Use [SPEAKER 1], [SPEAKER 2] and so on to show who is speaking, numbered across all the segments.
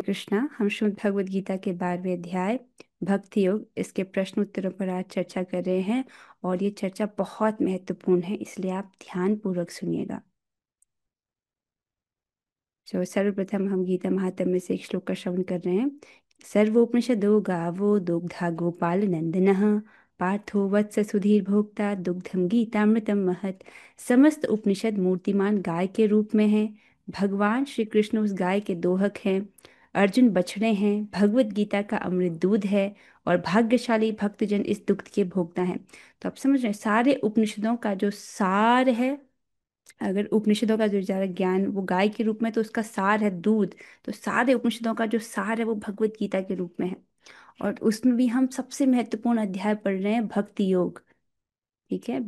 [SPEAKER 1] कृष्णा। हम श्रीमद् भगवद गीता के 12वें अध्याय भक्ति योग इसके प्रश्न उत्तरों पर आज चर्चा कर रहे हैं। और ये चर्चा बहुत महत्वपूर्ण है, इसलिए आप ध्यान पूर्वक सुनिएगा। तो सर्वप्रथम हम गीता महात्म्य में से एक श्लोक का श्रवण कर रहे हैं। सर्वोपनिषदो गावो दुग्धा गोपाल नंदनः पार्थो वत्स सुधीर भोक्ता दुग्धम गीतामृतम महत्। समस्त उपनिषद मूर्तिमान गाय के रूप में हैं। भगवान श्री कृष्ण उस गाय के दोहक हैं। अर्जुन बछड़े हैं। भगवत गीता का अमृत दूध है और भाग्यशाली भक्तजन इस दुग्ध के भोक्ता हैं। तो आप समझ रहे हैं, सारे उपनिषदों का जो सार है, अगर उपनिषदों का जो ज्यादा ज्ञान वो गाय के रूप में, तो उसका सार है दूध। तो सारे उपनिषदों का जो सार है वो भगवत गीता के रूप में है। और उसमें भी हम सबसे महत्वपूर्ण अध्याय पढ़ रहे हैं भक्ति योग। ठीक है।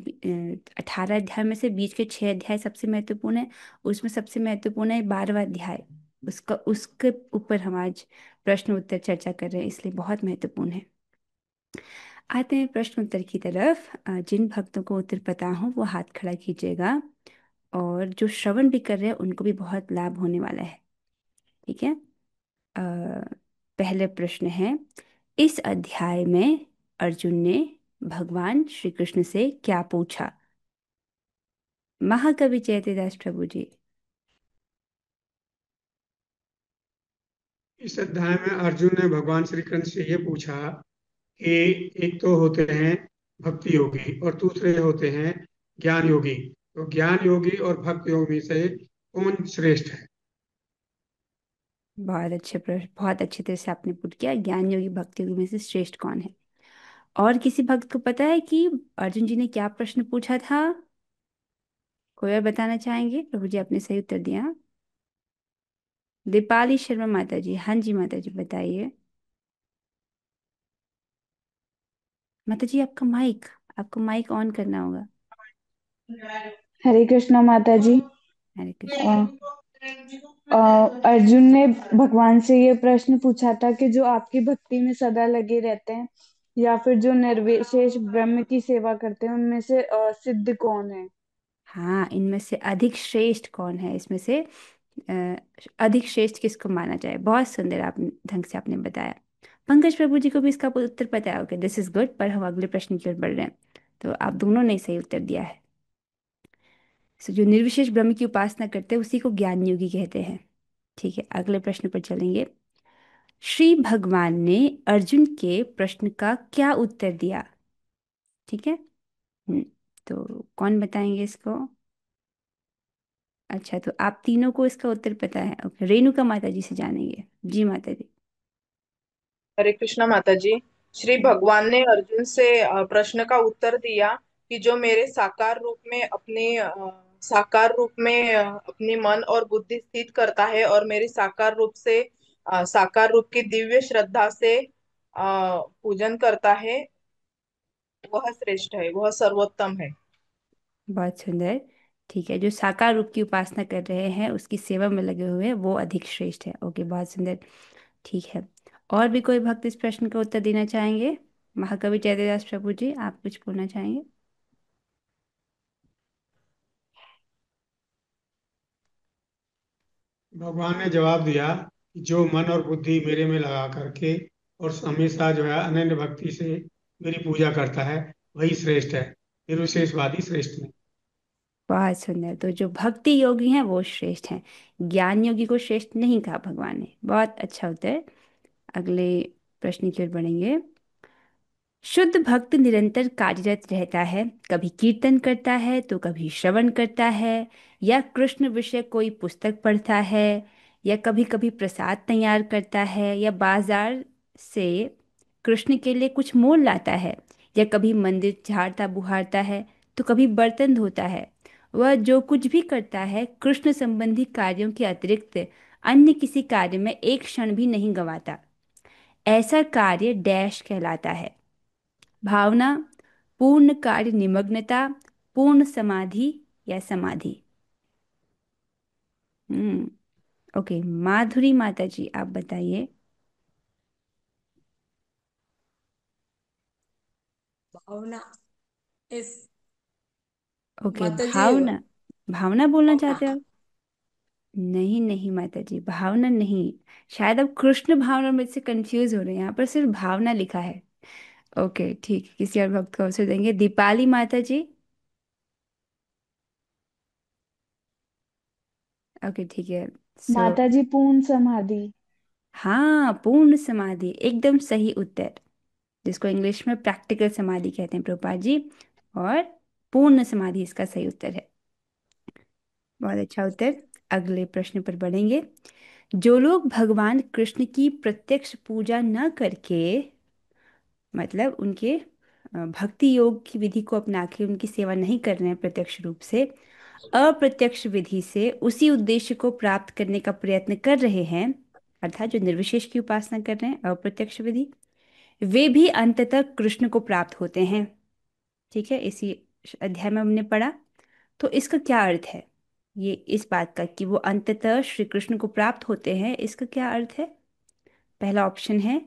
[SPEAKER 1] 18 अध्याय में से बीच के 6 अध्याय सबसे महत्वपूर्ण है। उसमें सबसे महत्वपूर्ण है 12वां अध्याय। उसके ऊपर हम आज प्रश्न उत्तर चर्चा कर रहे हैं, इसलिए बहुत महत्वपूर्ण है। आते हैं प्रश्न उत्तर की तरफ। जिन भक्तों को उत्तर पता हो वो हाथ खड़ा कीजिएगा, और जो श्रवण भी कर रहे हैं उनको भी बहुत लाभ होने वाला है। ठीक है। अ, पहले प्रश्न है, इस अध्याय में अर्जुन ने भगवान श्री कृष्ण से क्या पूछा? महाकवि चैतन्यदास प्रभु जी।
[SPEAKER 2] इस अध्याय में अर्जुन ने भगवान श्री कृष्ण से ये पूछा कि एक तो होते हैं भक्ति योगी और दूसरे होते हैं ज्ञान योगी। तो ज्ञान योगी और भक्ति योगी में से कौन श्रेष्ठ है?
[SPEAKER 1] बहुत अच्छे प्रश्न, बहुत अच्छी तरह से आपने पूछ किया। ज्ञान योगी भक्ति योगी में से श्रेष्ठ कौन है? और किसी भक्त को पता है कि अर्जुन जी ने क्या प्रश्न पूछा था? कोई और बताना चाहेंगे? प्रभु जी आपने सही उत्तर दिया। दीपाली शर्मा माता जी, हाँ जी माता जी बताइए। माता जी आपको माइक ऑन करना होगा।
[SPEAKER 3] हरे कृष्णा माता जी।
[SPEAKER 1] हरे कृष्ण।
[SPEAKER 3] अ, अर्जुन ने भगवान से ये प्रश्न पूछा था कि जो आपकी भक्ति में सदा लगे रहते हैं या फिर जो निर्विशेष ब्रह्म की सेवा करते हैं उनमें से सिद्ध कौन है।
[SPEAKER 1] हाँ, इनमें से अधिक श्रेष्ठ कौन है? इसमें से अ, अधिक श्रेष्ठ किसको माना जाए? बहुत सुंदर आप ढंग से आपने बताया। पंकज प्रभु जी को भी इसका उत्तर पता है। Okay, this is good. पर हम अगले प्रश्न की ओर बढ़ रहे हैं। तो आप दोनों ने सही उत्तर दिया है। सो जो निर्विशेष ब्रह्म की उपासना करते हैं उसी को ज्ञान योगी कहते हैं। ठीक है, अगले प्रश्न पर चलेंगे। श्री भगवान ने अर्जुन के प्रश्न का क्या उत्तर दिया? ठीक है। हम्म, तो कौन बताएंगे इसको? अच्छा, तो आप तीनों को इसका उत्तर पता है। ओके, रेणुका माता जी से जानेंगे। जी माता जी।
[SPEAKER 4] हरे कृष्णा माता जी। श्री भगवान ने अर्जुन से प्रश्न का उत्तर दिया कि जो मेरे साकार रूप में अपनी मन और बुद्धि स्थित करता है और मेरी साकार रूप की दिव्य श्रद्धा से पूजन करता है, वह श्रेष्ठ है, वह सर्वोत्तम है।
[SPEAKER 1] बहुत सुंदर। ठीक है, जो साकार रूप की उपासना कर रहे हैं, उसकी सेवा में लगे हुए हैं, वो अधिक श्रेष्ठ है। ओके, बहुत सुंदर। ठीक है। और भी कोई भक्त इस प्रश्न का उत्तर देना चाहेंगे? महाकवि जयदेवदास प्रभु जी, आप कुछ बोलना चाहेंगे?
[SPEAKER 2] भगवान ने जवाब दिया कि जो मन और बुद्धि मेरे में लगा करके और हमेशा जो है अनन्य भक्ति से मेरी पूजा करता है वही श्रेष्ठ है। निर्विशेषवादी श्रेष्ठ नहीं।
[SPEAKER 1] बहुत सुंदर। तो जो भक्ति योगी हैं वो श्रेष्ठ हैं। ज्ञान योगी को श्रेष्ठ नहीं कहा भगवान ने। बहुत अच्छा उत्तर। अगले प्रश्न की ओर बढ़ेंगे। शुद्ध भक्त निरंतर कार्यरत रहता है। कभी कीर्तन करता है तो कभी श्रवण करता है, या कृष्ण विषय कोई पुस्तक पढ़ता है, या कभी कभी प्रसाद तैयार करता है, या बाजार से कृष्ण के लिए कुछ मोल लाता है, या कभी मंदिर झाड़ता बुहारता है तो कभी बर्तन धोता है। वह जो कुछ भी करता है कृष्ण संबंधी कार्यों के अतिरिक्त अन्य किसी कार्य में एक क्षण भी नहीं गंवाता। ऐसा कार्य डैश कहलाता है? भावना, पूर्ण कार्य निमग्नता, पूर्ण समाधि, या समाधि। हम्म। ओके, माधुरी माता जी आप बताइए।
[SPEAKER 5] भावना इस
[SPEAKER 1] ओके,
[SPEAKER 5] माता जी।
[SPEAKER 1] भावना। भावना बोलना
[SPEAKER 5] हाँ,
[SPEAKER 1] चाहते हो आप? नहीं नहीं माता जी, भावना नहीं। शायद आप कृष्ण भावना में से कंफ्यूज हो रहे हैं, यहाँ पर सिर्फ भावना लिखा है। ओके ठीक है, किसी और भक्त को अवसर देंगे। दीपाली माता जी। ओके ठीक है। सो
[SPEAKER 3] माता जी, पूर्ण समाधि।
[SPEAKER 1] हाँ, पूर्ण समाधि एकदम सही उत्तर, जिसको इंग्लिश में प्रैक्टिकल समाधि कहते हैं प्रभुपाद जी। और पूर्ण समाधि इसका सही उत्तर है। बहुत अच्छा उत्तर। अगले प्रश्न पर बढ़ेंगे। जो लोग भगवान कृष्ण की प्रत्यक्ष पूजा न करके, मतलब उनके भक्ति योग की विधि को अपना के उनकी सेवा नहीं कर रहे हैं प्रत्यक्ष रूप से, अप्रत्यक्ष विधि से उसी उद्देश्य को प्राप्त करने का प्रयत्न कर रहे हैं, अर्थात जो निर्विशेष की उपासना कर रहे हैं अप्रत्यक्ष विधि, वे भी अंततः कृष्ण को प्राप्त होते हैं। ठीक है, इसी अध्याय में हमने पढ़ा। तो इसका क्या अर्थ है, ये इस बात का कि वो अंततः श्री कृष्ण को प्राप्त होते हैं, इसका क्या अर्थ है? पहला ऑप्शन है,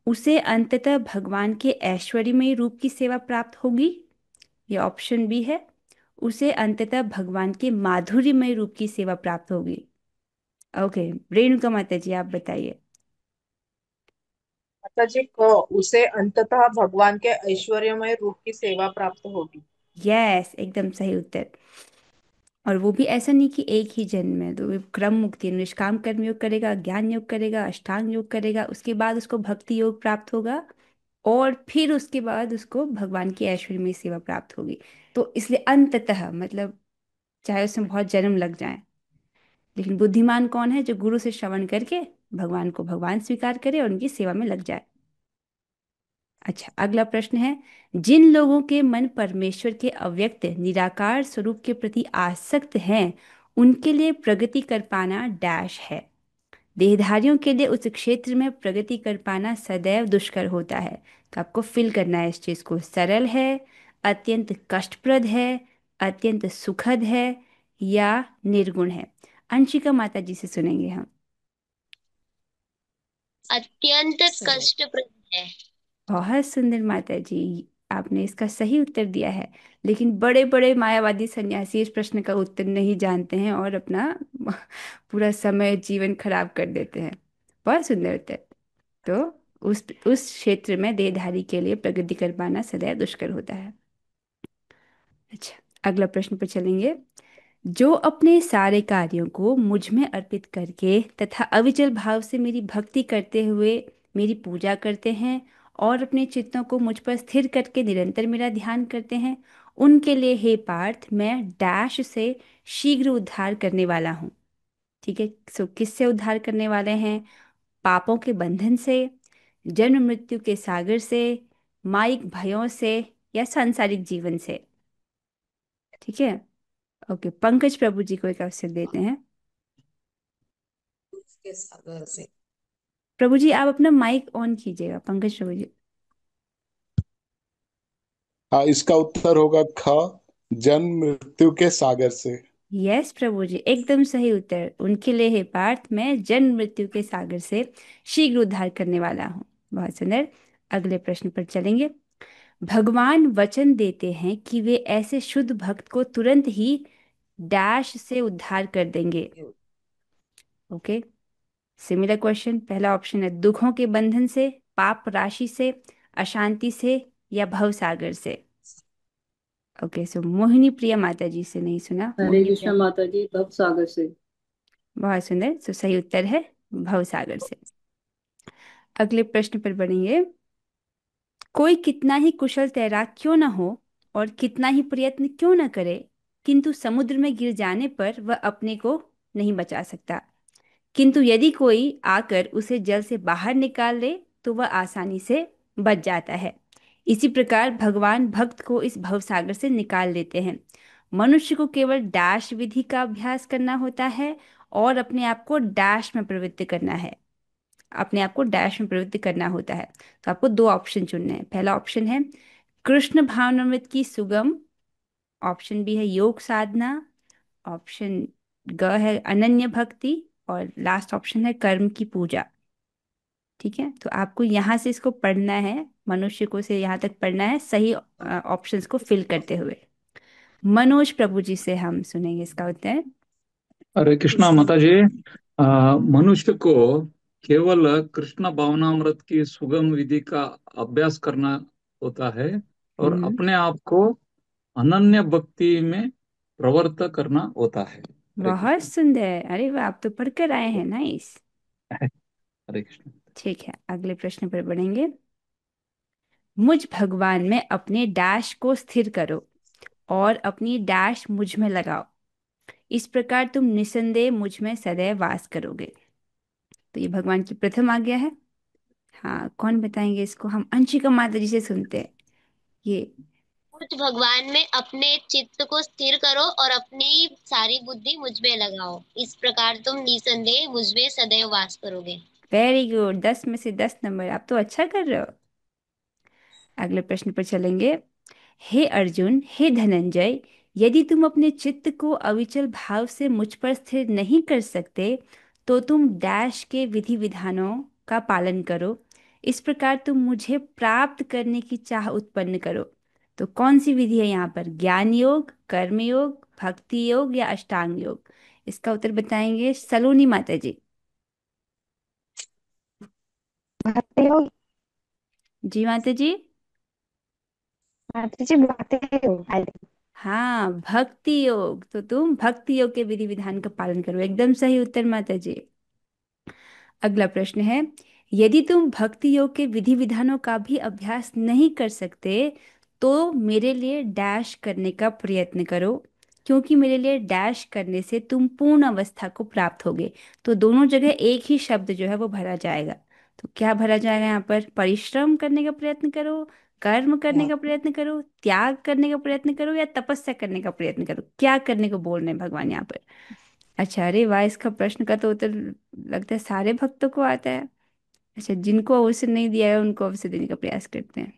[SPEAKER 1] उसे अंततः भगवान के ऐश्वर्यमय रूप की सेवा प्राप्त होगी। या ऑप्शन बी है, उसे अंततः भगवान के माधुर्यमय रूप की सेवा प्राप्त होगी। ओके, रेणुका माता जी आप बताइए।
[SPEAKER 4] माता जी को उसे अंततः भगवान के ऐश्वर्यमय रूप की सेवा प्राप्त होगी।
[SPEAKER 1] यस, एकदम सही उत्तर। और वो भी ऐसा नहीं कि एक ही जन्म में, तो वो क्रम मुक्ति, निष्काम कर्म योग करेगा, ज्ञान योग करेगा, अष्टांग योग करेगा, उसके बाद उसको भक्ति योग प्राप्त होगा, और फिर उसके बाद उसको भगवान की ऐश्वर्य में सेवा प्राप्त होगी। तो इसलिए अंततः मतलब चाहे उसमें बहुत जन्म लग जाए, लेकिन बुद्धिमान कौन है? जो गुरु से श्रवण करके भगवान को भगवान स्वीकार करे और उनकी सेवा में लग जाए। अच्छा, अगला प्रश्न है, जिन लोगों के मन परमेश्वर के अव्यक्त निराकार स्वरूप के प्रति आसक्त हैं, उनके लिए प्रगति कर पाना डैश है। देहधारियों के लिए उस क्षेत्र में प्रगति कर पाना सदैव दुष्कर होता है। तो आपको फिल करना है इस चीज को। सरल है, अत्यंत कष्टप्रद है, अत्यंत सुखद है, या निर्गुण है। अंशिका माता जी से सुनेंगे हम।
[SPEAKER 5] अत्यंत कष्टप्रद है।
[SPEAKER 1] बहुत सुंदर माता जी, आपने इसका सही उत्तर दिया है। लेकिन बड़े बड़े मायावादी सन्यासी इस प्रश्न का उत्तर नहीं जानते हैं और अपना पूरा समय जीवन खराब कर देते हैं। बहुत सुंदर उत्तर। तो उस क्षेत्र में देहधारी के लिए प्रगति कर पाना सदैव दुष्कर होता है। अच्छा, अगला प्रश्न पर चलेंगे। जो अपने सारे कार्यों को मुझ में अर्पित करके तथा अविचल भाव से मेरी भक्ति करते हुए मेरी पूजा करते हैं और अपने चित्तों को मुझ पर स्थिर करके निरंतर मेरा ध्यान करते हैं, उनके लिए हे पार्थ मैं डैश से शीघ्र उद्धार करने वाला हूँ। ठीक है, सो किससे उद्धार करने वाले हैं? पापों के बंधन से, जन्म मृत्यु के सागर से, माइक भयों से, या सांसारिक जीवन से। ठीक है। ओके, पंकज प्रभु जी को एक अवसर देते हैं।
[SPEAKER 6] के सागर से।
[SPEAKER 1] प्रभु जी आप अपना माइक ऑन कीजिएगा, पंकज प्रभु जी।
[SPEAKER 7] हाँ, इसका उत्तर होगा ख, जन्म मृत्यु के सागर से।
[SPEAKER 1] यस प्रभु जी, एकदम सही उत्तर। उनके लिए हे पार्थ मैं जन्म मृत्यु के सागर से शीघ्र उद्धार करने वाला हूँ। बहुत सुंदर। अगले प्रश्न पर चलेंगे। भगवान वचन देते हैं कि वे ऐसे शुद्ध भक्त को तुरंत ही डैश से उद्धार कर देंगे। Okay, similar question. पहला ऑप्शन है दुखों के बंधन से, पाप राशि से, अशांति से, या भव सागर से। ओके, सो मोहिनी प्रिया माता जी से नहीं सुना।
[SPEAKER 6] हरे
[SPEAKER 1] मोहिनी
[SPEAKER 6] कृष्णा
[SPEAKER 1] प्रिया।
[SPEAKER 6] माता जी, भव सागर से।
[SPEAKER 1] बहुत सुंदर, सो सही उत्तर है भव सागर से। अगले प्रश्न पर बढ़ेंगे। कोई कितना ही कुशल तैराक क्यों न हो और कितना ही प्रयत्न क्यों न करे, किंतु समुद्र में गिर जाने पर वह अपने को नहीं बचा सकता। किंतु यदि कोई आकर उसे जल से बाहर निकाल ले तो वह आसानी से बच जाता है। इसी प्रकार भगवान भक्त को इस भवसागर से निकाल लेते हैं। मनुष्य को केवल डैश विधि का अभ्यास करना होता है और अपने आप को डैश में प्रवृत्त करना है। अपने आप को डैश में प्रवृत्त करना होता है। तो आपको दो ऑप्शन चुनने हैं। पहला ऑप्शन है कृष्ण भावनामृत की सुगम, ऑप्शन बी है योग साधना, ऑप्शन ग है अनन्य भक्ति, और लास्ट ऑप्शन है कर्म की पूजा। ठीक है, तो आपको यहाँ से इसको पढ़ना है, मनुष्य को से यहाँ तक पढ़ना है सही ऑप्शंस को फिल करते हुए। मनोज प्रभु जी से हम सुनेंगे इसका उत्तर।
[SPEAKER 8] हरे कृष्णा माता जी। मनुष्य को केवल कृष्ण भावनामृत की सुगम विधि का अभ्यास करना होता है और
[SPEAKER 1] हम्म।
[SPEAKER 8] अपने आप को अनन्य भक्ति में प्रवृत्त करना होता है। हरे
[SPEAKER 1] बहुत
[SPEAKER 8] कृष्ण।
[SPEAKER 1] सुंदर, अरे वाह, आप तो पढ़कर आए हैं, नाइस।
[SPEAKER 8] हरे कृष्ण।
[SPEAKER 1] ठीक है, अगले प्रश्न पर बढ़ेंगे। मुझ भगवान में अपने डैश को स्थिर करो और अपनी डैश मुझ में लगाओ, इस प्रकार तुम निसंदेह मुझ में सदैव वास करोगे। तो ये भगवान की प्रथम आज्ञा है। हाँ, कौन बताएंगे इसको? हम अंशिका माता जी से सुनते हैं ये।
[SPEAKER 5] कुछ भगवान में अपने चित्त को स्थिर करो और अपनी सारी बुद्धि मुझ में लगाओ, इस प्रकार तुम निसंदेह मुझ में सदैव वास करोगे।
[SPEAKER 1] वेरी गुड, 10 में से 10 नंबर, आप तो अच्छा कर रहे हो। अगले प्रश्न पर चलेंगे। हे अर्जुन, हे धनंजय, यदि तुम अपने चित्त को अविचल भाव से मुझ पर स्थिर नहीं कर सकते, तो तुम डैश के विधि विधानों का पालन करो, इस प्रकार तुम मुझे प्राप्त करने की चाह उत्पन्न करो। तो कौन सी विधि है यहाँ पर? ज्ञान योग, कर्म योग, भक्ति योग या अष्टांग योग? इसका उत्तर बताएंगे सलोनी माता जी।
[SPEAKER 3] भक्ति योग।
[SPEAKER 1] जी माता जी।
[SPEAKER 3] माता जी भक्ति योग।
[SPEAKER 1] हाँ, भक्ति योग, तो तुम भक्ति योग के विधि विधान का पालन करो, एकदम सही उत्तर माता जी। अगला प्रश्न है। यदि तुम भक्ति योग के विधि विधानों का भी अभ्यास नहीं कर सकते, तो मेरे लिए डैश करने का प्रयत्न करो, क्योंकि मेरे लिए डैश करने से तुम पूर्ण अवस्था को प्राप्त होगे। तो दोनों जगह एक ही शब्द जो है वो भरा जाएगा। तो क्या भरा जाएगा यहाँ पर? परिश्रम करने का प्रयत्न करो, कर्म करने का प्रयत्न करो, त्याग करने का प्रयत्न करो या तपस्या करने का प्रयत्न करो? क्या करने को बोल रहे हैं भगवान यहाँ पर? अच्छा, अरे वाह, इसका प्रश्न का तो उत्तर लगता है सारे भक्तों को आता है। अच्छा, जिनको अवसर नहीं दिया है उनको अवसर देने का प्रयास करते हैं।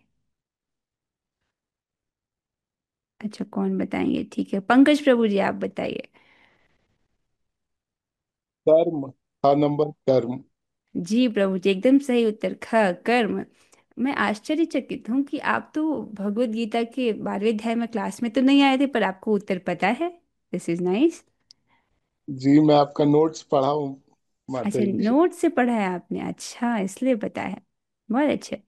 [SPEAKER 1] अच्छा, कौन बताएंगे? ठीक है, पंकज प्रभु जी आप बताइए।
[SPEAKER 7] कर्म। हाँ, नंबर कर्म।
[SPEAKER 1] जी प्रभु जी, एकदम सही उत्तर, ख, कर्म। मैं आश्चर्यचकित हूँ कि आप तो भगवत गीता के 12वें अध्याय में क्लास में तो नहीं आए थे, पर आपको उत्तर पता है। This is nice.
[SPEAKER 7] जी, मैं आपका नोट्स पढ़ा हूँ माता
[SPEAKER 1] अच्छा,
[SPEAKER 7] जी।
[SPEAKER 1] नोट से पढ़ा है आपने, अच्छा इसलिए पता है। बहुत अच्छे।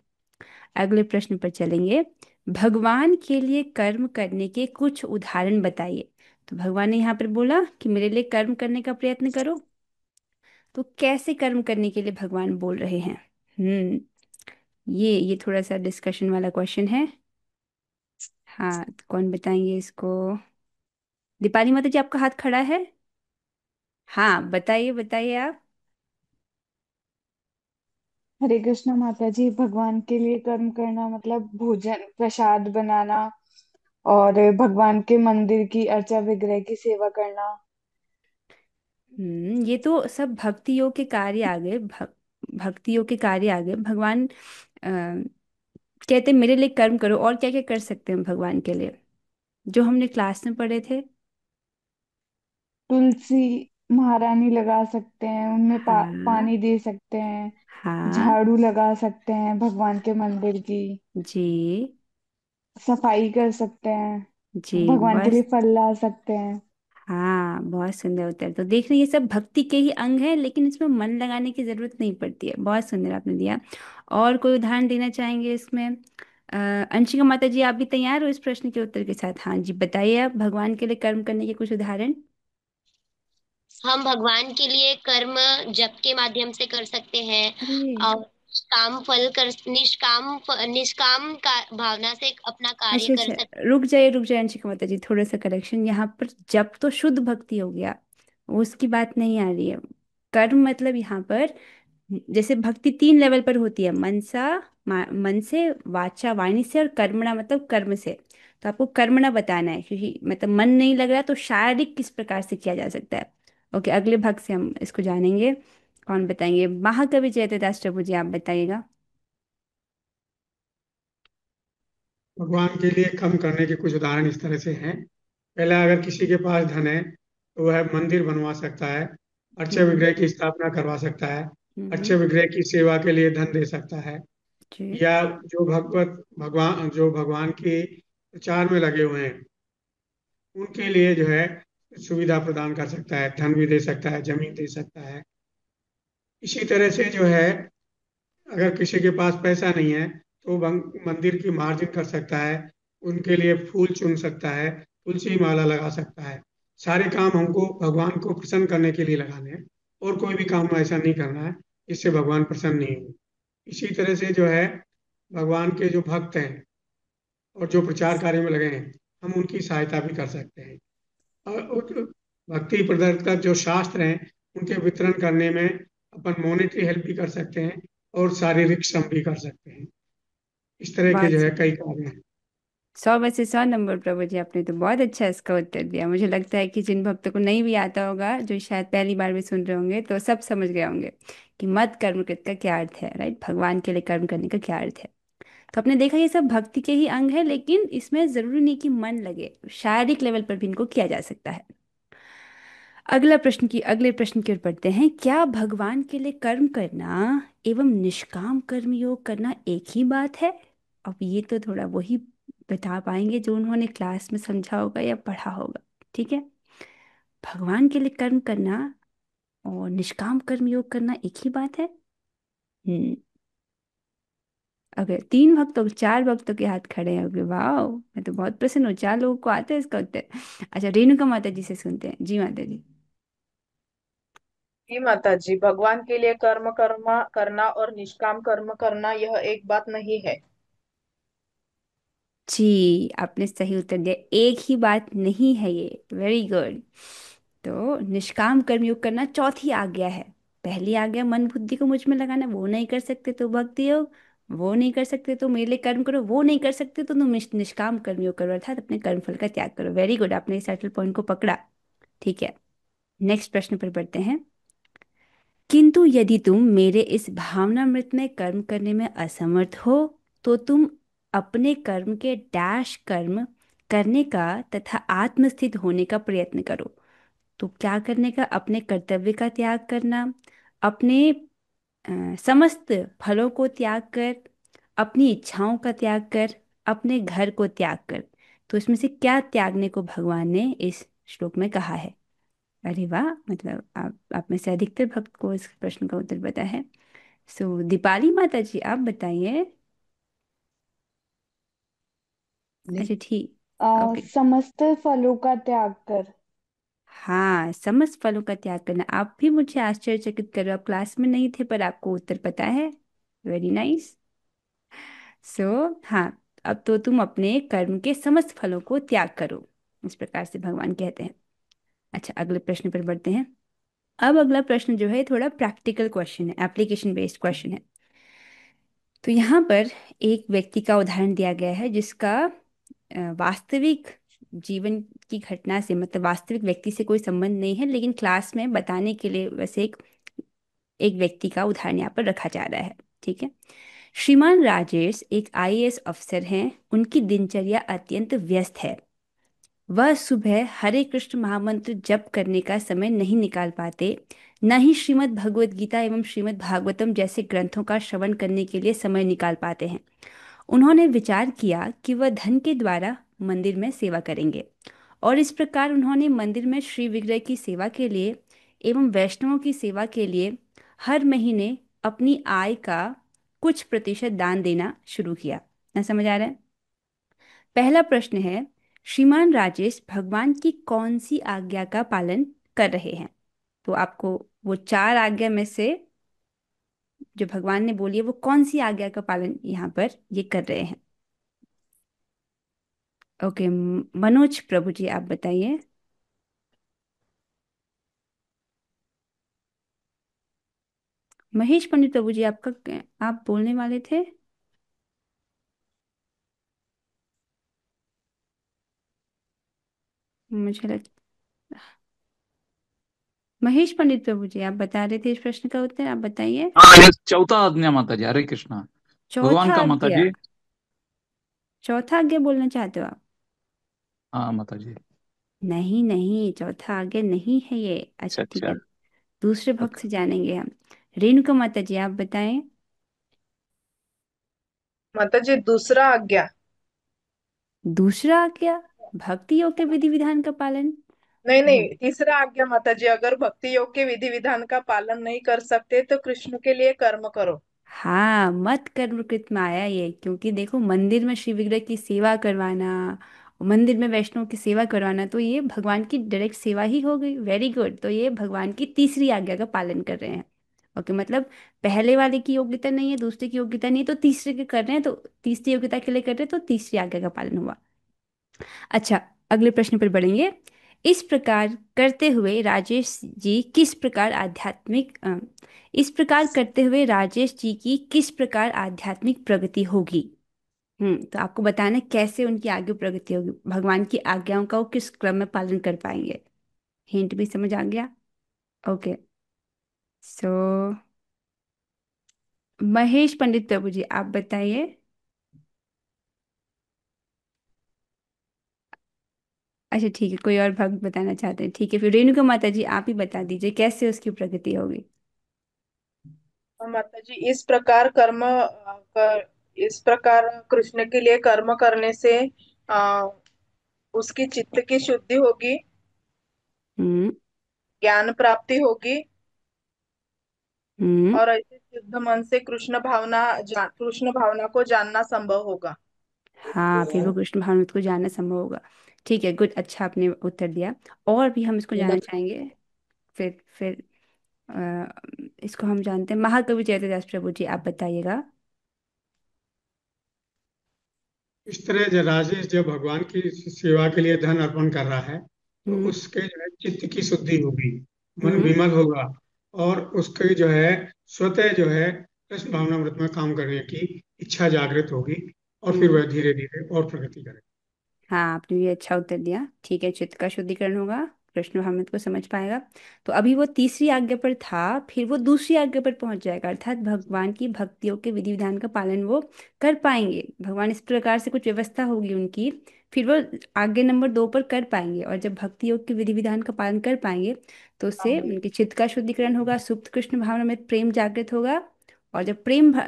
[SPEAKER 1] अगले प्रश्न पर चलेंगे। भगवान के लिए कर्म करने के कुछ उदाहरण बताइए। तो भगवान ने यहाँ पर बोला कि मेरे लिए कर्म करने का प्रयत्न करो, तो कैसे कर्म करने के लिए भगवान बोल रहे हैं? हम्म ये थोड़ा सा डिस्कशन वाला क्वेश्चन है। हाँ, तो कौन बताएंगे इसको? दीपाली माता जी, आपका हाथ खड़ा है। हाँ, बताइए बताइए आप।
[SPEAKER 3] हरे कृष्ण माता जी, भगवान के लिए कर्म करना मतलब भोजन प्रसाद बनाना और भगवान के मंदिर की अर्चा विग्रह की सेवा करना।
[SPEAKER 1] ये तो सब भक्ति योग के कार्य आ गए। भक्ति योग के कार्य आ गए। भगवान कहते हैं मेरे लिए कर्म करो, और क्या क्या कर सकते हैं हम भगवान के लिए, जो हमने क्लास में पढ़े थे?
[SPEAKER 3] तुलसी महारानी लगा सकते हैं, उनमें
[SPEAKER 1] हाँ।
[SPEAKER 3] पानी दे सकते हैं।
[SPEAKER 1] हाँ।
[SPEAKER 3] झाड़ू लगा सकते हैं भगवान के मंदिर की।
[SPEAKER 1] जी।
[SPEAKER 3] सफाई कर सकते
[SPEAKER 1] जी,
[SPEAKER 3] हैं। भगवान के लिए
[SPEAKER 1] बस।
[SPEAKER 3] फल ला सकते हैं।
[SPEAKER 1] हाँ, बहुत सुंदर उत्तर। तो देख रहे हैं, ये सब भक्ति के ही अंग है, लेकिन इसमें मन लगाने की जरूरत नहीं पड़ती है। बहुत सुंदर आपने दिया। और कोई उदाहरण देना चाहेंगे इसमें? अंशिका माता जी, आप भी तैयार हो इस प्रश्न के उत्तर के साथ? हाँ जी, बताइए आप भगवान के लिए कर्म करने के कुछ उदाहरण।
[SPEAKER 5] हम भगवान के लिए कर्म जप के माध्यम से कर सकते हैं,
[SPEAKER 1] अरे,
[SPEAKER 5] और निष्काम का भावना से अपना कार्य
[SPEAKER 1] अच्छा
[SPEAKER 5] कर
[SPEAKER 1] अच्छा,
[SPEAKER 5] सकते
[SPEAKER 1] रुक जाइए अंशिका माता जी, थोड़ा सा करेक्शन यहाँ पर। जब तो शुद्ध भक्ति हो गया, उसकी बात नहीं आ रही है। कर्म मतलब यहाँ पर जैसे भक्ति 3 लेवल पर होती है: मनसा, मन से, वाचा वाणी से, और कर्मणा मतलब कर्म से। तो आपको कर्मणा बताना है, क्योंकि मतलब मन नहीं लग रहा, तो शारीरिक किस प्रकार से किया जा सकता है। ओके, अगले भाग से हम इसको जानेंगे। कौन बताएंगे? महाकवि जयदेवदास प्रभु जी, आप बताइएगा।
[SPEAKER 2] भगवान के लिए कम करने के कुछ उदाहरण इस तरह से हैं। पहला, अगर किसी के पास धन है तो वह मंदिर बनवा सकता है, अच्छे
[SPEAKER 1] हम्म।
[SPEAKER 2] विग्रह की स्थापना करवा सकता है,
[SPEAKER 1] हम्म।
[SPEAKER 2] अच्छे विग्रह की सेवा के लिए धन दे सकता है।
[SPEAKER 1] जी।
[SPEAKER 2] या जो भगवान की प्रचार में लगे हुए हैं, उनके लिए जो है सुविधा प्रदान कर सकता है, धन भी दे सकता है, जमीन दे सकता है। इसी तरह से जो है, अगर किसी के पास पैसा नहीं है तो मंदिर की मार्जिन कर सकता है, उनके लिए फूल चुन सकता है, तुलसी माला लगा सकता है। सारे काम हमको भगवान को प्रसन्न करने के लिए लगाने हैं, और कोई भी काम ऐसा नहीं करना है जिससे भगवान प्रसन्न नहीं हो। इसी तरह से जो है, भगवान के जो भक्त हैं और जो प्रचार कार्य में लगे हैं, हम उनकी सहायता भी कर सकते हैं। और भक्ति प्रदर्शक जो शास्त्र हैं उनके वितरण करने में अपन मॉनेटरी हेल्प भी कर सकते हैं और शारीरिक श्रम भी कर सकते हैं। इस तरह के जो
[SPEAKER 1] बहुत
[SPEAKER 2] है
[SPEAKER 1] सही।
[SPEAKER 2] कई कार्य हैं।
[SPEAKER 1] 100 में से 100 नंबर प्रभु जी, आपने तो बहुत अच्छा इसका उत्तर दिया। मुझे लगता है कि जिन भक्तों को नहीं भी आता होगा, जो शायद पहली बार भी सुन रहे होंगे, तो सब समझ गए होंगे कि मत कर्म कृत का क्या अर्थ है, राइट? भगवान के लिए कर्म करने का क्या अर्थ है। तो आपने देखा ये सब भक्ति के ही अंग है, लेकिन इसमें जरूरी नहीं कि मन लगे, शारीरिक लेवल पर भी इनको किया जा सकता है। अगले प्रश्न की ओर बढ़ते हैं। क्या भगवान के लिए कर्म करना एवं निष्काम कर्म योग करना एक ही बात है? अब ये तो थोड़ा वही बता पाएंगे जो उन्होंने क्लास में समझा होगा या पढ़ा होगा। ठीक है, भगवान के लिए कर्म करना और निष्काम कर्म योग करना एक ही बात है। हम्म अगर 3 भक्तों 4 भक्तों के हाथ खड़े हैं, अगर वाह, मैं तो बहुत प्रसन्न हूँ, 4 लोगों को आता है इसका उत्तर। अच्छा, रेणुका माता जी से सुनते हैं। जी माता जी।
[SPEAKER 4] जी माता जी, भगवान के लिए कर्म कर्म करना और निष्काम कर्म करना यह एक बात नहीं है।
[SPEAKER 1] जी, आपने सही उत्तर दिया, एक ही बात नहीं है ये। Very good. तो निष्काम कर्मयोग करना चौथी आज्ञा है। पहली आज्ञा मन बुद्धि को मुझ में लगाना, वो नहीं कर सकते तो भक्ति योग, वो नहीं कर सकते तो मेरे लिए कर्म करो, वो नहीं कर सकते तो तुम निष्काम कर्मयोग करो, अर्थात अपने कर्म फल का त्याग करो। वेरी गुड, आपने इस सेटल पॉइंट को पकड़ा। ठीक है, नेक्स्ट प्रश्न पर बढ़ते हैं। किंतु यदि तुम मेरे इस भावनामृत में कर्म करने में असमर्थ हो, तो तुम अपने कर्म के डैश कर्म करने का तथा आत्मस्थित होने का प्रयत्न करो। तो क्या करने का? अपने कर्तव्य का त्याग करना, अपने समस्त फलों को त्याग कर, अपनी इच्छाओं का त्याग कर, अपने घर को त्याग कर। तो इसमें से क्या त्यागने को भगवान ने इस श्लोक में कहा है? अरे वाह, मतलब आप में से अधिकतर भक्त को इस प्रश्न का उत्तर पता है। सो दीपाली माता जी, आप बताइए।
[SPEAKER 6] नहीं।
[SPEAKER 1] अच्छा, ठीक। ओके।
[SPEAKER 3] समस्त फलों का त्याग कर।
[SPEAKER 1] हाँ, समस्त फलों का त्याग करना। आप भी मुझे आश्चर्यचकित कर रहे हो, आप क्लास में नहीं थे पर आपको उत्तर पता है। Very nice. सो हाँ, अब तो तुम अपने कर्म के समस्त फलों को त्याग करो, इस प्रकार से भगवान कहते हैं। अच्छा, अगले प्रश्न पर बढ़ते हैं। अब अगला प्रश्न जो है थोड़ा प्रैक्टिकल क्वेश्चन है, एप्लीकेशन बेस्ड क्वेश्चन है। तो यहाँ पर एक व्यक्ति का उदाहरण दिया गया है जिसका वास्तविक जीवन की घटना से, मतलब वास्तविक व्यक्ति से कोई संबंध नहीं है, लेकिन क्लास में बताने के लिए वैसे एक एक व्यक्ति का उदाहरण यहाँ पर रखा जा रहा है। ठीक है, श्रीमान राजेश एक आईएएस अफसर हैं। उनकी दिनचर्या अत्यंत व्यस्त है। वह सुबह हरे कृष्ण महामंत्र जप करने का समय नहीं निकाल पाते, न ही श्रीमद् भगवत गीता एवं श्रीमद् भागवतम जैसे ग्रंथों का श्रवण करने के लिए समय निकाल पाते हैं। उन्होंने विचार किया कि वह धन के द्वारा मंदिर में सेवा करेंगे, और इस प्रकार उन्होंने मंदिर में श्री विग्रह की सेवा के लिए एवं वैष्णवों की सेवा के लिए हर महीने अपनी आय का कुछ प्रतिशत दान देना शुरू किया। ना समझ आ रहा है? पहला प्रश्न है, श्रीमान राजेश भगवान की कौन सी आज्ञा का पालन कर रहे हैं? तो आपको वो 4 आज्ञा में से जो भगवान ने बोली है, वो कौन सी आज्ञा का पालन यहाँ पर ये कर रहे हैं? ओके, मनोज प्रभु जी, आप बताइए। महेश पंडित प्रभु जी, आप बोलने वाले थे। मुझे लग महेश पंडित प्रभु जी, आप बता रहे थे इस प्रश्न का उत्तर, आप बताइए।
[SPEAKER 8] हाँ, ये चौथा आज्ञा माता जी, हरे कृष्णा। भगवान
[SPEAKER 1] चौथा
[SPEAKER 8] का माता
[SPEAKER 1] आज्ञा।
[SPEAKER 8] जी।
[SPEAKER 1] चौथा आज्ञा बोलना चाहते हो आप?
[SPEAKER 8] हाँ माता जी।
[SPEAKER 1] नहीं नहीं, चौथा आज्ञा नहीं है ये।
[SPEAKER 8] अच्छा
[SPEAKER 1] अच्छा ठीक
[SPEAKER 8] अच्छा।
[SPEAKER 1] है, दूसरे भक्त
[SPEAKER 8] ओके।
[SPEAKER 1] से जानेंगे हम। रेणुका माता जी, आप बताएं।
[SPEAKER 4] माता जी, दूसरा आज्ञा।
[SPEAKER 1] दूसरा आज्ञा, भक्ति योग के विधि विधान का पालन।
[SPEAKER 4] नहीं
[SPEAKER 1] हम्म,
[SPEAKER 4] नहीं, तीसरा आज्ञा माता जी, अगर भक्ति योग के विधि विधान का पालन नहीं कर सकते तो कृष्ण के लिए कर्म करो।
[SPEAKER 1] हाँ, मत कर्म कृत माया, ये क्योंकि देखो मंदिर में श्री विग्रह की सेवा करवाना, मंदिर में वैष्णव की सेवा करवाना, तो ये भगवान की डायरेक्ट सेवा ही हो गई। वेरी गुड, तो ये भगवान की तीसरी आज्ञा का पालन कर रहे हैं। ओके, मतलब पहले वाले की योग्यता नहीं है, दूसरे की योग्यता नहीं है, तो तीसरे के कर रहे हैं, तो तीसरी योग्यता के लिए कर रहे हैं, तो तीसरी आज्ञा का पालन हुआ। अच्छा, अगले प्रश्न पर बढ़ेंगे। इस प्रकार करते हुए राजेश जी किस प्रकार आध्यात्मिक इस प्रकार करते हुए राजेश जी की किस प्रकार आध्यात्मिक प्रगति होगी। तो आपको बताना है कैसे उनकी आगे प्रगति होगी, भगवान की आज्ञाओं का वो किस क्रम में पालन कर पाएंगे। हिंट भी समझ आ गया। ओके, सो महेश पंडित प्रभु जी आप बताइए। अच्छा ठीक है, कोई और भक्त बताना चाहते हैं, ठीक है, फिर रेणुका माता जी आप ही बता दीजिए कैसे उसकी प्रगति होगी।
[SPEAKER 4] और माता जी, इस प्रकार कृष्ण के लिए कर्म करने से आ, उसकी चित्त की शुद्धि होगी,
[SPEAKER 1] हम्म।
[SPEAKER 4] ज्ञान प्राप्ति होगी,
[SPEAKER 1] हम्म।
[SPEAKER 4] और ऐसे शुद्ध मन से कृष्ण भावना को जानना संभव होगा।
[SPEAKER 1] हाँ, फिर वो कृष्ण भावनामृत को जानना संभव होगा। ठीक है, गुड, अच्छा आपने उत्तर दिया। और भी हम इसको जानना चाहेंगे। फिर इसको हम जानते हैं, महाकवि जयदेवदास प्रभु जी आप बताइएगा।
[SPEAKER 2] इस तरह जब राजेश जब भगवान की सेवा के लिए धन अर्पण कर रहा है, तो
[SPEAKER 1] हम्म।
[SPEAKER 2] उसके जो है चित्त की शुद्धि होगी, मन
[SPEAKER 1] हम्म।
[SPEAKER 2] विमल होगा, और उसके जो है स्वतः जो है कृष्ण भावनामृत में काम करने की इच्छा जागृत होगी, और फिर
[SPEAKER 1] हम्म।
[SPEAKER 2] वह धीरे धीरे और प्रगति करेगा।
[SPEAKER 1] हाँ, आपने भी अच्छा उत्तर दिया। ठीक है, चित्त का शुद्धिकरण होगा, कृष्ण भावनामृत को समझ पाएगा। तो अभी वो तीसरी आज्ञा पर था, फिर वो दूसरी आज्ञा पर पहुंच जाएगा, अर्थात भगवान की भक्तियों के विधि विधान का पालन वो कर पाएंगे। भगवान इस प्रकार से कुछ व्यवस्था होगी उनकी, फिर वो आज्ञा नंबर 2 पर कर पाएंगे, और जब भक्ति योग के विधि विधान का पालन कर पाएंगे तो उससे उनके चित्त का शुद्धिकरण होगा, सुप्त कृष्ण भावना में प्रेम जागृत होगा, और जब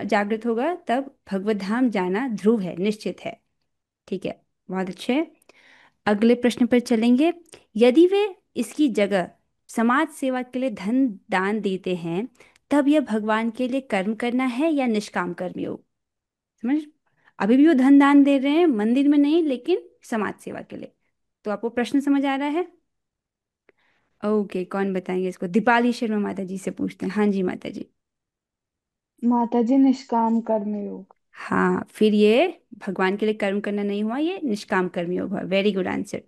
[SPEAKER 1] जागृत होगा तब भगवत धाम जाना ध्रुव है, निश्चित है। ठीक है, बहुत अच्छे। अगले प्रश्न पर चलेंगे। यदि वे इसकी जगह समाज सेवा के लिए धन दान देते हैं, तब यह भगवान के लिए कर्म करना है या निष्काम कर्म योग। समझ, अभी भी वो धन दान दे रहे हैं, मंदिर में नहीं लेकिन समाज सेवा के लिए। तो आपको प्रश्न समझ आ रहा है। ओके, कौन बताएंगे इसको, दीपाली शर्मा माता जी से पूछते हैं। हाँ जी माता जी।
[SPEAKER 3] माता जी, निष्काम कर्म योग।
[SPEAKER 1] हाँ, फिर ये भगवान के लिए कर्म करना नहीं हुआ, ये निष्काम कर्म योग हुआ। Very good answer.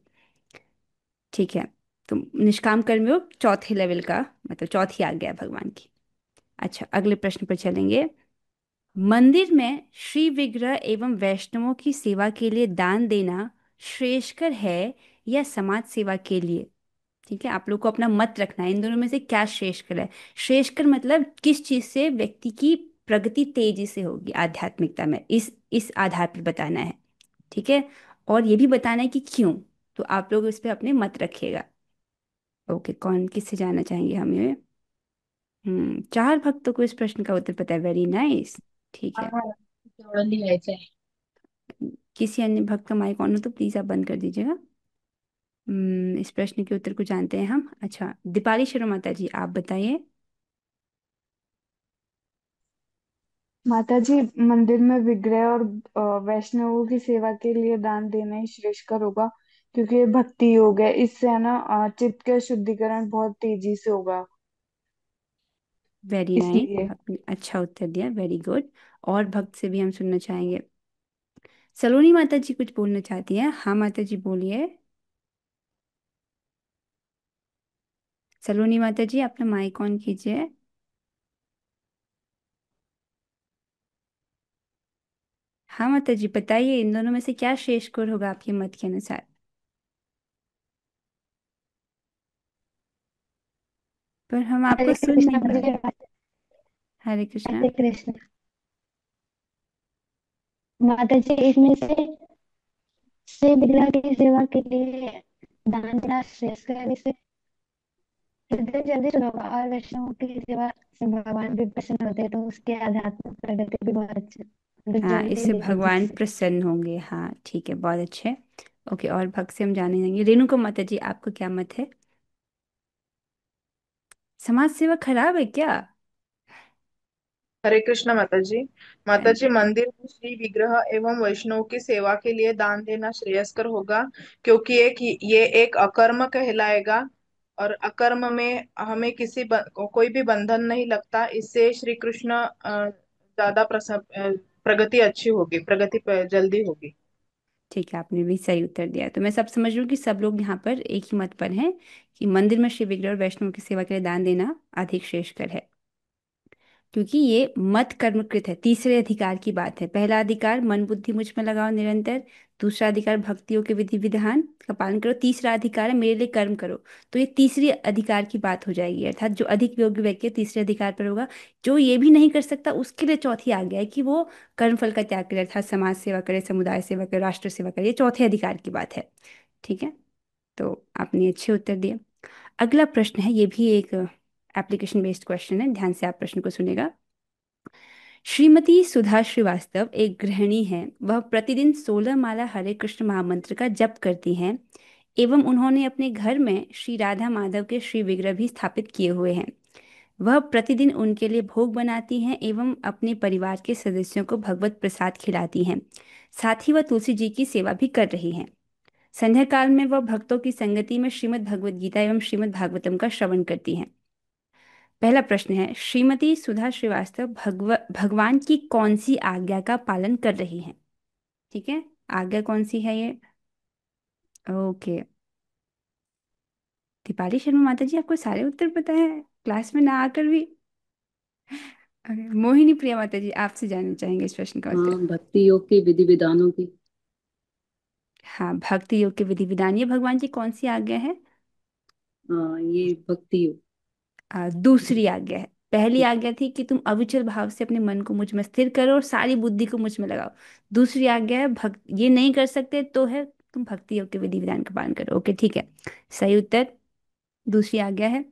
[SPEAKER 1] ठीक है, तो निष्काम कर्मयोग चौथे लेवल का, मतलब चौथी आज्ञा है भगवान की। अच्छा, अगले प्रश्न पर चलेंगे। मंदिर में श्री विग्रह एवं वैष्णवों की सेवा के लिए दान देना श्रेयस्कर है या समाज सेवा के लिए। ठीक है, आप लोग को अपना मत रखना है, इन दोनों में से क्या श्रेयस्कर है। श्रेयस्कर मतलब किस चीज से व्यक्ति की प्रगति तेजी से होगी आध्यात्मिकता में, इस आधार पर बताना है। ठीक है, और ये भी बताना है कि क्यों। तो आप लोग इस पे अपने मत रखिएगा। ओके, कौन किससे जानना चाहेंगे हम ये। 4 भक्तों को इस प्रश्न का उत्तर पता है, वेरी नाइस। ठीक है, किसी अन्य भक्त का माइक ऑन हो तो प्लीज आप बंद कर दीजिएगा। इस प्रश्न के उत्तर को जानते हैं हम। अच्छा, दीपाली शर्मा माता जी आप बताइए।
[SPEAKER 3] माता जी, मंदिर में विग्रह और वैष्णवों की सेवा के लिए दान देना ही श्रेष्ठकर होगा, क्योंकि ये भक्ति योग है। इससे है ना चित्त का शुद्धिकरण बहुत तेजी से होगा,
[SPEAKER 1] वेरी नाइस,
[SPEAKER 3] इसलिए।
[SPEAKER 1] आपने अच्छा उत्तर दिया, वेरी गुड। और भक्त से भी हम सुनना चाहेंगे। सलोनी माता जी कुछ बोलना चाहती हैं। हाँ माता जी बोलिए। सलोनी माता जी अपना माइक ऑन कीजिए। हाँ माता जी बताइए, इन दोनों में से क्या श्रेष्ठ गुण होगा आपके मत के अनुसार। पर हम आपको
[SPEAKER 9] हरे
[SPEAKER 1] सुन नहीं
[SPEAKER 9] कृष्णा
[SPEAKER 1] पा रहे।
[SPEAKER 9] जी।
[SPEAKER 1] हरे कृष्णा।
[SPEAKER 9] हरे कृष्णा। माता जी, इसमें से विग्रह की सेवा के लिए दान देना श्रेष्ठ है, इससे हृदय जल्दी शुद्ध होगा, और वैष्णव की सेवा से भगवान भी प्रसन्न होते हैं, तो उसके आध्यात्मिक प्रगति भी बहुत अच्छी, मतलब
[SPEAKER 1] हाँ,
[SPEAKER 9] जल्दी
[SPEAKER 1] इससे
[SPEAKER 9] दिखेगी
[SPEAKER 1] भगवान
[SPEAKER 9] इससे।
[SPEAKER 1] प्रसन्न होंगे। हाँ ठीक है, बहुत अच्छे। ओके, और भक्त से हम जाने जाएंगे। रेणुका माता जी आपको क्या मत है। समाज सेवा खराब है क्या?
[SPEAKER 4] हरे कृष्णा माता जी।
[SPEAKER 1] हाँ
[SPEAKER 4] माता जी,
[SPEAKER 1] जी।
[SPEAKER 4] मंदिर में श्री विग्रह एवं वैष्णव की सेवा के लिए दान देना श्रेयस्कर होगा, क्योंकि ये एक अकर्म कहलाएगा, और अकर्म में हमें कोई भी बंधन नहीं लगता। इससे श्री कृष्ण ज्यादा प्रगति अच्छी होगी, जल्दी होगी।
[SPEAKER 1] ठीक है, आपने भी सही उत्तर दिया। तो मैं सब समझ रही हूँ कि सब लोग यहाँ पर एक ही मत पर हैं कि मंदिर में श्री विग्रह और वैष्णव की सेवा के लिए दान देना अधिक श्रेष्ठकर है, क्योंकि ये मत कर्मकृत है। तीसरे अधिकार की बात है। पहला अधिकार मन बुद्धि मुझ में लगाओ निरंतर। दूसरा अधिकार भक्तियों के विधि विधान का पालन करो। तीसरा अधिकार है मेरे लिए कर्म करो। तो ये तीसरी अधिकार की बात हो जाएगी, अर्थात जो अधिक योग्य व्यक्ति है तीसरे अधिकार पर होगा। जो ये भी नहीं कर सकता उसके लिए चौथी आ गया है कि वो कर्म फल का त्याग करे, अर्थात समाज सेवा करे, समुदाय सेवा करे, राष्ट्र सेवा करे। ये चौथे अधिकार की बात है। ठीक है, तो आपने अच्छे उत्तर दिए। अगला प्रश्न है, ये भी एक एप्लीकेशन बेस्ड क्वेश्चन है, ध्यान से आप प्रश्न को सुनेगा। श्रीमती सुधा श्रीवास्तव एक गृहिणी हैं। वह प्रतिदिन 16 माला हरे कृष्ण महामंत्र का जप करती हैं, एवं उन्होंने अपने घर में श्री राधा माधव के श्री विग्रह भी स्थापित किए हुए हैं। वह प्रतिदिन उनके लिए भोग बनाती हैं एवं अपने परिवार के सदस्यों को भगवत प्रसाद खिलाती हैं। साथ ही वह तुलसी जी की सेवा भी कर रही हैं। संध्या काल में वह भक्तों की संगति में श्रीमद् भगवद गीता एवं श्रीमद् भागवतम का श्रवण करती हैं। पहला प्रश्न है, श्रीमती सुधा श्रीवास्तव भगवान की कौन सी आज्ञा का पालन कर रही हैं? ठीक है, आज्ञा कौन सी है ये? ओके। दीपाली शर्मा माता जी, आपको सारे उत्तर पता है क्लास में ना आकर भी? ओके, मोहिनी प्रिया माता जी, आपसे जानना चाहेंगे इस प्रश्न का उत्तर।
[SPEAKER 6] हाँ, भक्ति योग की विधि विधानों की।
[SPEAKER 1] हाँ, भक्ति योग के विधि विधान, ये भगवान की कौन सी आज्ञा है?
[SPEAKER 6] हाँ, ये भक्ति योग।
[SPEAKER 1] दूसरी आज्ञा है। पहली आज्ञा थी कि तुम अविचल भाव से अपने मन को मुझ में स्थिर करो और सारी बुद्धि को मुझ में लगाओ। दूसरी आज्ञा है भक्त ये नहीं कर सकते तो है तुम भक्ति योग के विधि विधान का पालन करो। ओके, ठीक है, सही उत्तर दूसरी आज्ञा है।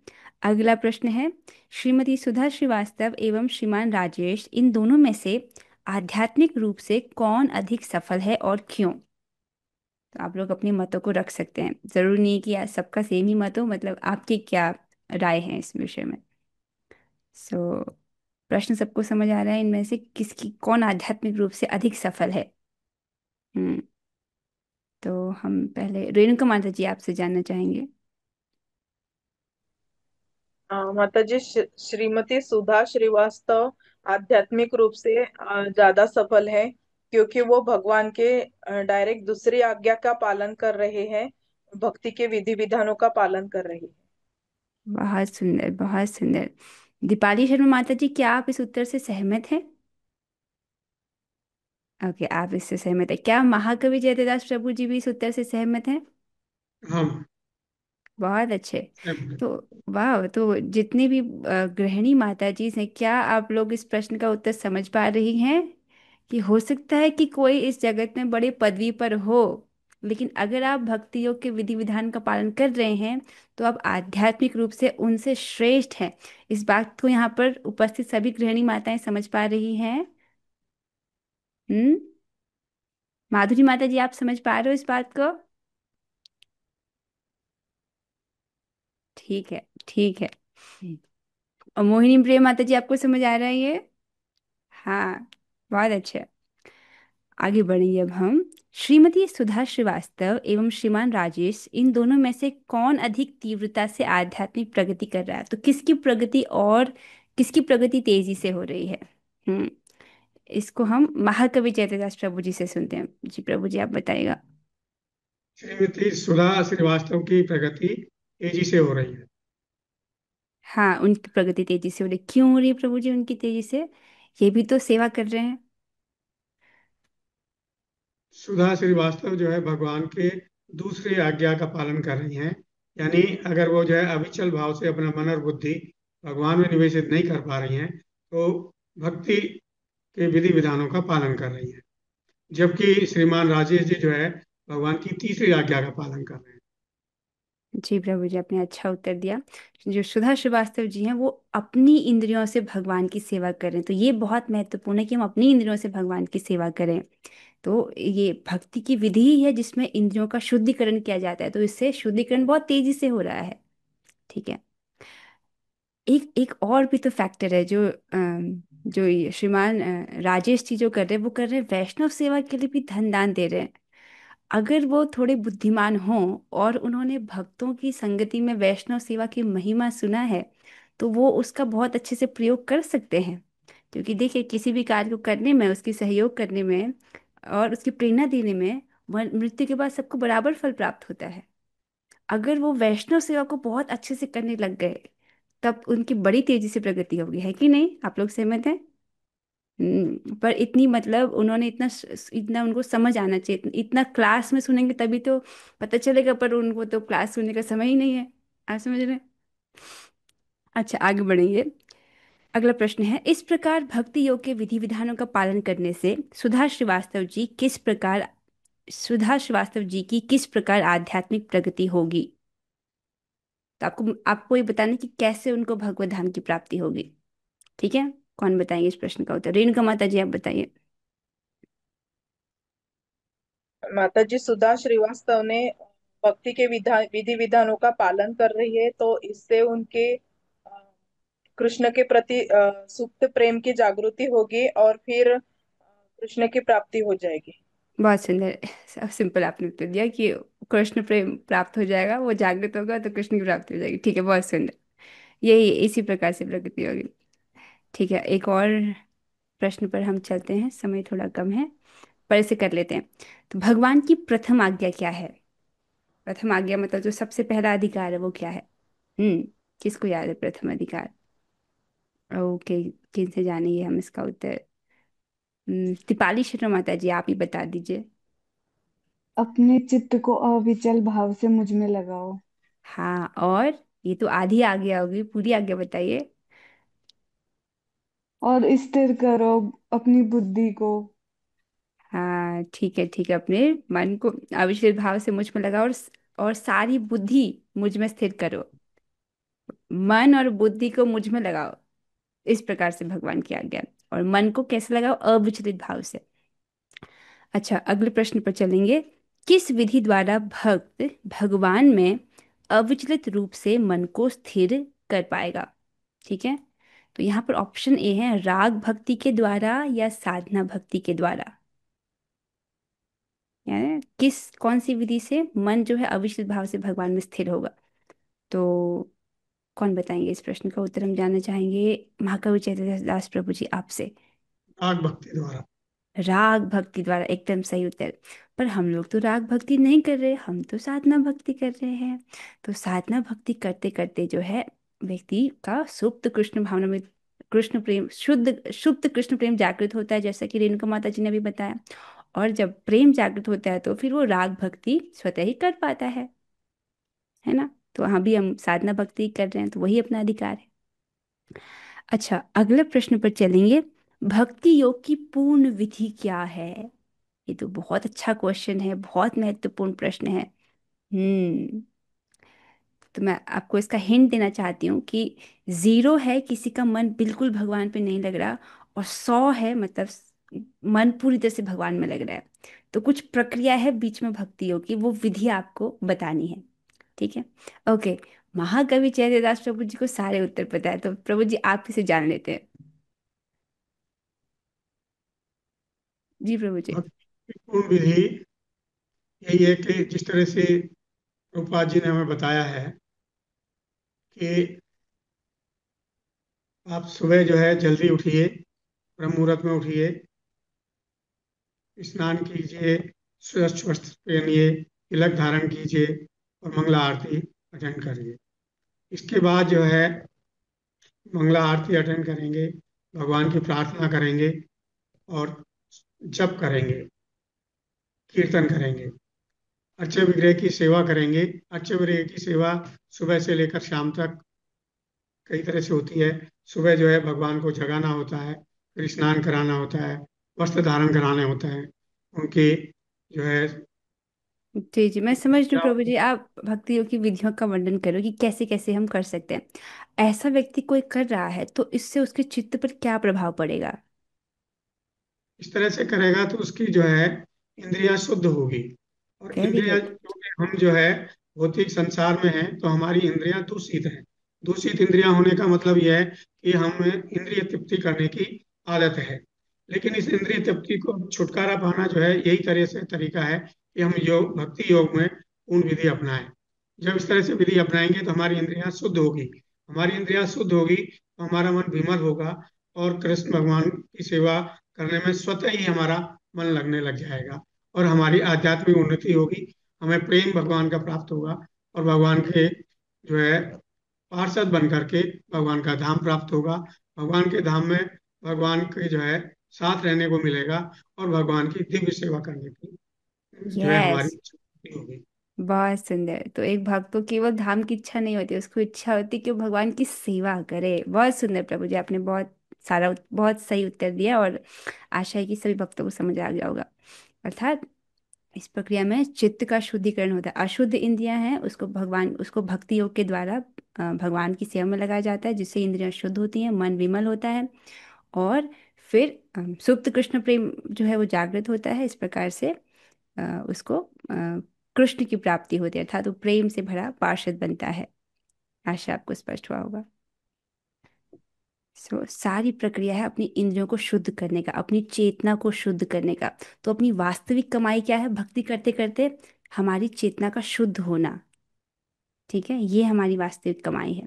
[SPEAKER 1] अगला प्रश्न है, श्रीमती सुधा श्रीवास्तव एवं श्रीमान राजेश, इन दोनों में से आध्यात्मिक रूप से कौन अधिक सफल है और क्यों? तो आप लोग अपनी मतों को रख सकते हैं, जरूरी नहीं कि सबका सेम ही मत हो, मतलब आपकी क्या राय है इस विषय में। सो प्रश्न सबको समझ आ रहा है, इनमें से किसकी कौन आध्यात्मिक रूप से अधिक सफल है? हम्म तो हम पहले रेणुका माता जी आपसे जानना चाहेंगे।
[SPEAKER 4] माता जी, श्रीमती सुधा श्रीवास्तव आध्यात्मिक रूप से ज्यादा सफल है, क्योंकि वो भगवान के डायरेक्ट दूसरी आज्ञा का पालन कर रहे हैं, भक्ति के विधि विधानों का पालन कर रही है।
[SPEAKER 1] बहुत सुंदर, बहुत सुंदर। दीपाली शर्मा माता जी, क्या आप इस उत्तर से सहमत हैं? ओके, आप इससे सहमत है। क्या महाकवि जयदेवदास प्रभु जी भी इस उत्तर से सहमत हैं?
[SPEAKER 2] हाँ।
[SPEAKER 1] बहुत अच्छे।
[SPEAKER 2] सेम।
[SPEAKER 1] तो वाह, तो जितनी भी गृहिणी माता जी हैं, क्या आप लोग इस प्रश्न का उत्तर समझ पा रही हैं कि हो सकता है कि कोई इस जगत में बड़े पदवी पर हो, लेकिन अगर आप भक्ति योग के विधि विधान का पालन कर रहे हैं तो आप आध्यात्मिक रूप से उनसे श्रेष्ठ हैं। इस बात को यहाँ पर उपस्थित सभी गृहिणी माताएं समझ पा रही हैं? हम्म माधुरी माता जी, आप समझ पा रहे हो इस बात को? ठीक है, ठीक है। और मोहिनी प्रिया माता जी, आपको समझ आ रहा है ये? हाँ, बहुत अच्छा। आगे बढ़ेंगे अब हम। श्रीमती सुधा श्रीवास्तव एवं श्रीमान राजेश, इन दोनों में से कौन अधिक तीव्रता से आध्यात्मिक प्रगति कर रहा है? तो किसकी प्रगति और किसकी प्रगति तेजी से हो रही है? हम्म इसको हम महाकवि जयदेवदास प्रभु जी से सुनते हैं। जी प्रभु जी, आप बताइएगा।
[SPEAKER 2] श्रीमती सुधा श्रीवास्तव की प्रगति तेजी से हो रही है।
[SPEAKER 1] हाँ, उनकी प्रगति तेजी से हो रही, क्यों हो रही है प्रभु जी उनकी तेजी से? ये भी तो सेवा कर रहे हैं।
[SPEAKER 2] सुधा श्रीवास्तव जो है भगवान के दूसरी आज्ञा का पालन कर रही हैं। यानी अगर वो जो है अविचल भाव से अपना मन और बुद्धि भगवान में निवेशित नहीं कर पा रही हैं, तो भक्ति के विधि विधानों का पालन कर रही हैं। जबकि श्रीमान राजेश जी जो है भगवान की तीसरी आज्ञा का पालन कर रहे हैं।
[SPEAKER 1] जी प्रभु जी, आपने अच्छा उत्तर दिया। जो सुधा श्रीवास्तव जी हैं वो अपनी इंद्रियों से भगवान की सेवा करें, तो ये बहुत महत्वपूर्ण है कि हम अपनी इंद्रियों से भगवान की सेवा करें। तो ये भक्ति की विधि ही है जिसमें इंद्रियों का शुद्धिकरण किया जाता है, तो इससे शुद्धिकरण बहुत तेजी से हो रहा है। ठीक है, एक एक और भी तो फैक्टर है जो जो ये श्रीमान राजेश जी जो कर रहे हैं, वो कर रहे हैं वैष्णव सेवा के लिए भी धन दान दे रहे हैं। अगर वो थोड़े बुद्धिमान हों और उन्होंने भक्तों की संगति में वैष्णव सेवा की महिमा सुना है, तो वो उसका बहुत अच्छे से प्रयोग कर सकते हैं। क्योंकि देखिए, किसी भी कार्य को करने में, उसकी सहयोग करने में और उसकी प्रेरणा देने में मृत्यु के बाद सबको बराबर फल प्राप्त होता है। अगर वो वैष्णव सेवा को बहुत अच्छे से करने लग गए, तब उनकी बड़ी तेजी से प्रगति होगी, है कि नहीं? आप लोग सहमत हैं? पर इतनी मतलब उन्होंने इतना उनको समझ आना चाहिए, इतना क्लास में सुनेंगे तभी तो पता चलेगा, पर उनको तो क्लास सुनने का समय ही नहीं है। आप समझ रहे हैं? अच्छा, आगे बढ़ेंगे। अगला प्रश्न है, इस प्रकार भक्ति योग के विधि विधानों का पालन करने से सुधा श्रीवास्तव जी की किस प्रकार आध्यात्मिक प्रगति होगी? तो आपको आपको ये बताना कि कैसे उनको भगवत धाम की प्राप्ति होगी। ठीक है, कौन बताएंगे इस प्रश्न का उत्तर? रेणुका माता जी, आप बताइए।
[SPEAKER 4] माता जी सुधा श्रीवास्तव ने भक्ति के विधि विधानों का पालन कर रही है, तो इससे उनके कृष्ण के प्रति सुप्त प्रेम की जागृति होगी और फिर कृष्ण की प्राप्ति हो जाएगी।
[SPEAKER 1] बहुत सुंदर, सब सिंपल आपने उत्तर दिया कि कृष्ण प्रेम प्राप्त हो जाएगा, वो जागृत होगा तो कृष्ण की प्राप्ति हो जाएगी। ठीक है, बहुत सुंदर। यही इसी प्रकार से प्रगति होगी। ठीक है, एक और प्रश्न पर हम चलते हैं, समय थोड़ा कम है पर इसे कर लेते हैं। तो भगवान की प्रथम आज्ञा क्या है? प्रथम आज्ञा मतलब जो सबसे पहला अधिकार है वो क्या है? हम्म किसको याद है प्रथम अधिकार? ओके, किनसे जानेंगे हम इसका उत्तर? दीपाली शर्मा माता जी, आप ही बता दीजिए।
[SPEAKER 3] अपने चित्त को अविचल भाव से मुझ में लगाओ।
[SPEAKER 1] हाँ, और ये तो आधी आज्ञा होगी, पूरी आज्ञा बताइए।
[SPEAKER 3] और स्थिर करो अपनी बुद्धि को।
[SPEAKER 1] हाँ, ठीक है ठीक है, अपने मन को अविचलित भाव से मुझ में लगाओ और सारी बुद्धि मुझ में स्थिर करो। मन और बुद्धि को मुझ में लगाओ, इस प्रकार से भगवान की आज्ञा। और मन को कैसे लगाओ? अविचलित भाव से। अच्छा, अगले प्रश्न पर चलेंगे। किस विधि द्वारा भक्त भगवान में अविचलित रूप से मन को स्थिर कर पाएगा? ठीक है, तो यहाँ पर ऑप्शन ए है राग भक्ति के द्वारा या साधना भक्ति के द्वारा। यानी कौन सी विधि से मन जो है अविचलित भाव से भगवान में स्थिर होगा? तो कौन बताएंगे इस प्रश्न का उत्तर? हम जानना चाहेंगे महाकवि चैतन्य दास प्रभु जी आपसे।
[SPEAKER 2] राग भक्ति द्वारा।
[SPEAKER 1] राग भक्ति द्वारा, एकदम सही उत्तर। पर हम लोग तो राग भक्ति नहीं कर रहे, हम तो साधना भक्ति कर रहे हैं। तो साधना भक्ति करते करते जो है व्यक्ति का सुप्त कृष्ण भावना में कृष्ण प्रेम, शुद्ध शुद्ध कृष्ण प्रेम जागृत होता है, जैसा कि रेणुका माता जी ने भी बताया। और जब प्रेम जागृत होता है तो फिर वो राग भक्ति स्वतः ही कर पाता है ना? तो वहाँ भी हम साधना भक्ति कर रहे हैं, तो वही अपना अधिकार है। अच्छा, अगले प्रश्न पर चलेंगे। भक्ति योग की पूर्ण विधि क्या है? ये तो बहुत अच्छा क्वेश्चन है, बहुत महत्वपूर्ण प्रश्न है। हम्म तो मैं आपको इसका हिंट देना चाहती हूँ कि 0 है किसी का मन बिल्कुल भगवान पे नहीं लग रहा, और 100 है मतलब मन पूरी तरह से भगवान में लग रहा है। तो कुछ प्रक्रिया है बीच में भक्ति योग की, वो विधि आपको बतानी है। ठीक है, ओके। महाकवि चैतन्यदास प्रभु जी को सारे उत्तर पता है, तो प्रभु जी आप किसे जान लेते हैं? जी प्रभु जी।
[SPEAKER 2] भक्ति की पूर्ण विधि यही है कि जिस तरह से प्रभुपाद जी ने हमें बताया है कि आप सुबह जो है जल्दी उठिए, ब्रह्म मुहूर्त में उठिए, स्नान कीजिए, स्वच्छ वस्त्र पहनिए, तिलक धारण कीजिए और मंगला आरती अटेंड करिए। इसके बाद जो है मंगला आरती अटेंड करेंगे, भगवान की प्रार्थना करेंगे और जप करेंगे, कीर्तन करेंगे, अर्चे विग्रह की सेवा करेंगे। अर्चे विग्रह की सेवा सुबह से लेकर शाम तक कई तरह से होती है। सुबह जो है भगवान को जगाना होता है, फिर स्नान कराना होता है, वस्त्र धारण कराने होता है, उनके जो है
[SPEAKER 1] जी जी, मैं समझ रही हूँ प्रभु जी। आप भक्ति योग की विधियों का वर्णन करो कि कैसे कैसे हम कर सकते हैं। ऐसा व्यक्ति कोई कर रहा है तो इससे उसके चित्त पर क्या प्रभाव पड़ेगा?
[SPEAKER 2] इस तरह से करेगा तो उसकी जो है इंद्रियां शुद्ध होगी। और
[SPEAKER 1] वेरी
[SPEAKER 2] इंद्रियां,
[SPEAKER 1] गुड।
[SPEAKER 2] क्योंकि हम जो है भौतिक संसार में हैं तो हमारी इंद्रियां दूषित हैं, दूषित इंद्रियां होने का मतलब यह है कि हम इंद्रिय तृप्ति करने की आदत है। लेकिन इस इंद्रिय तृप्ति को छुटकारा पाना जो है, यही तरह से तरीका है कि हम योग, भक्ति योग में पूर्ण विधि अपनाएं। जब इस तरह से विधि अपनाएंगे तो हमारी इंद्रियां शुद्ध होगी। हमारी इंद्रियां शुद्ध होगी तो हमारा मन विमल होगा, और कृष्ण भगवान की सेवा करने में स्वतः ही हमारा मन लगने लग जाएगा, और हमारी आध्यात्मिक उन्नति होगी। हमें प्रेम भगवान का प्राप्त होगा, और भगवान के जो है पार्षद बन करके भगवान का धाम प्राप्त होगा। भगवान के धाम में भगवान के जो है साथ रहने को मिलेगा, और भगवान की दिव्य सेवा करने की जो है हमारी
[SPEAKER 1] यस,
[SPEAKER 2] इच्छा होगी।
[SPEAKER 1] बहुत सुंदर। तो एक भक्त को केवल धाम की इच्छा नहीं होती, उसको इच्छा होती है कि वो भगवान की सेवा करे। बहुत सुंदर प्रभु जी, आपने बहुत सही उत्तर दिया, और आशा है कि सभी भक्तों को समझ आ गया होगा। अर्थात इस प्रक्रिया में चित्त का शुद्धिकरण होता है। अशुद्ध इंद्रियां हैं, उसको भक्ति योग के द्वारा भगवान की सेवा में लगाया जाता है, जिससे इंद्रियां शुद्ध होती हैं, मन विमल होता है, और फिर सुप्त कृष्ण प्रेम जो है वो जागृत होता है। इस प्रकार से उसको कृष्ण की प्राप्ति होती है, अर्थात वो प्रेम से भरा पार्षद बनता है। आशा आपको स्पष्ट हुआ होगा। सारी प्रक्रिया है अपनी इंद्रियों को शुद्ध करने का, अपनी चेतना को शुद्ध करने का। तो अपनी वास्तविक कमाई क्या है भक्ति करते करते? हमारी चेतना का शुद्ध होना। ठीक है, ये हमारी वास्तविक कमाई है।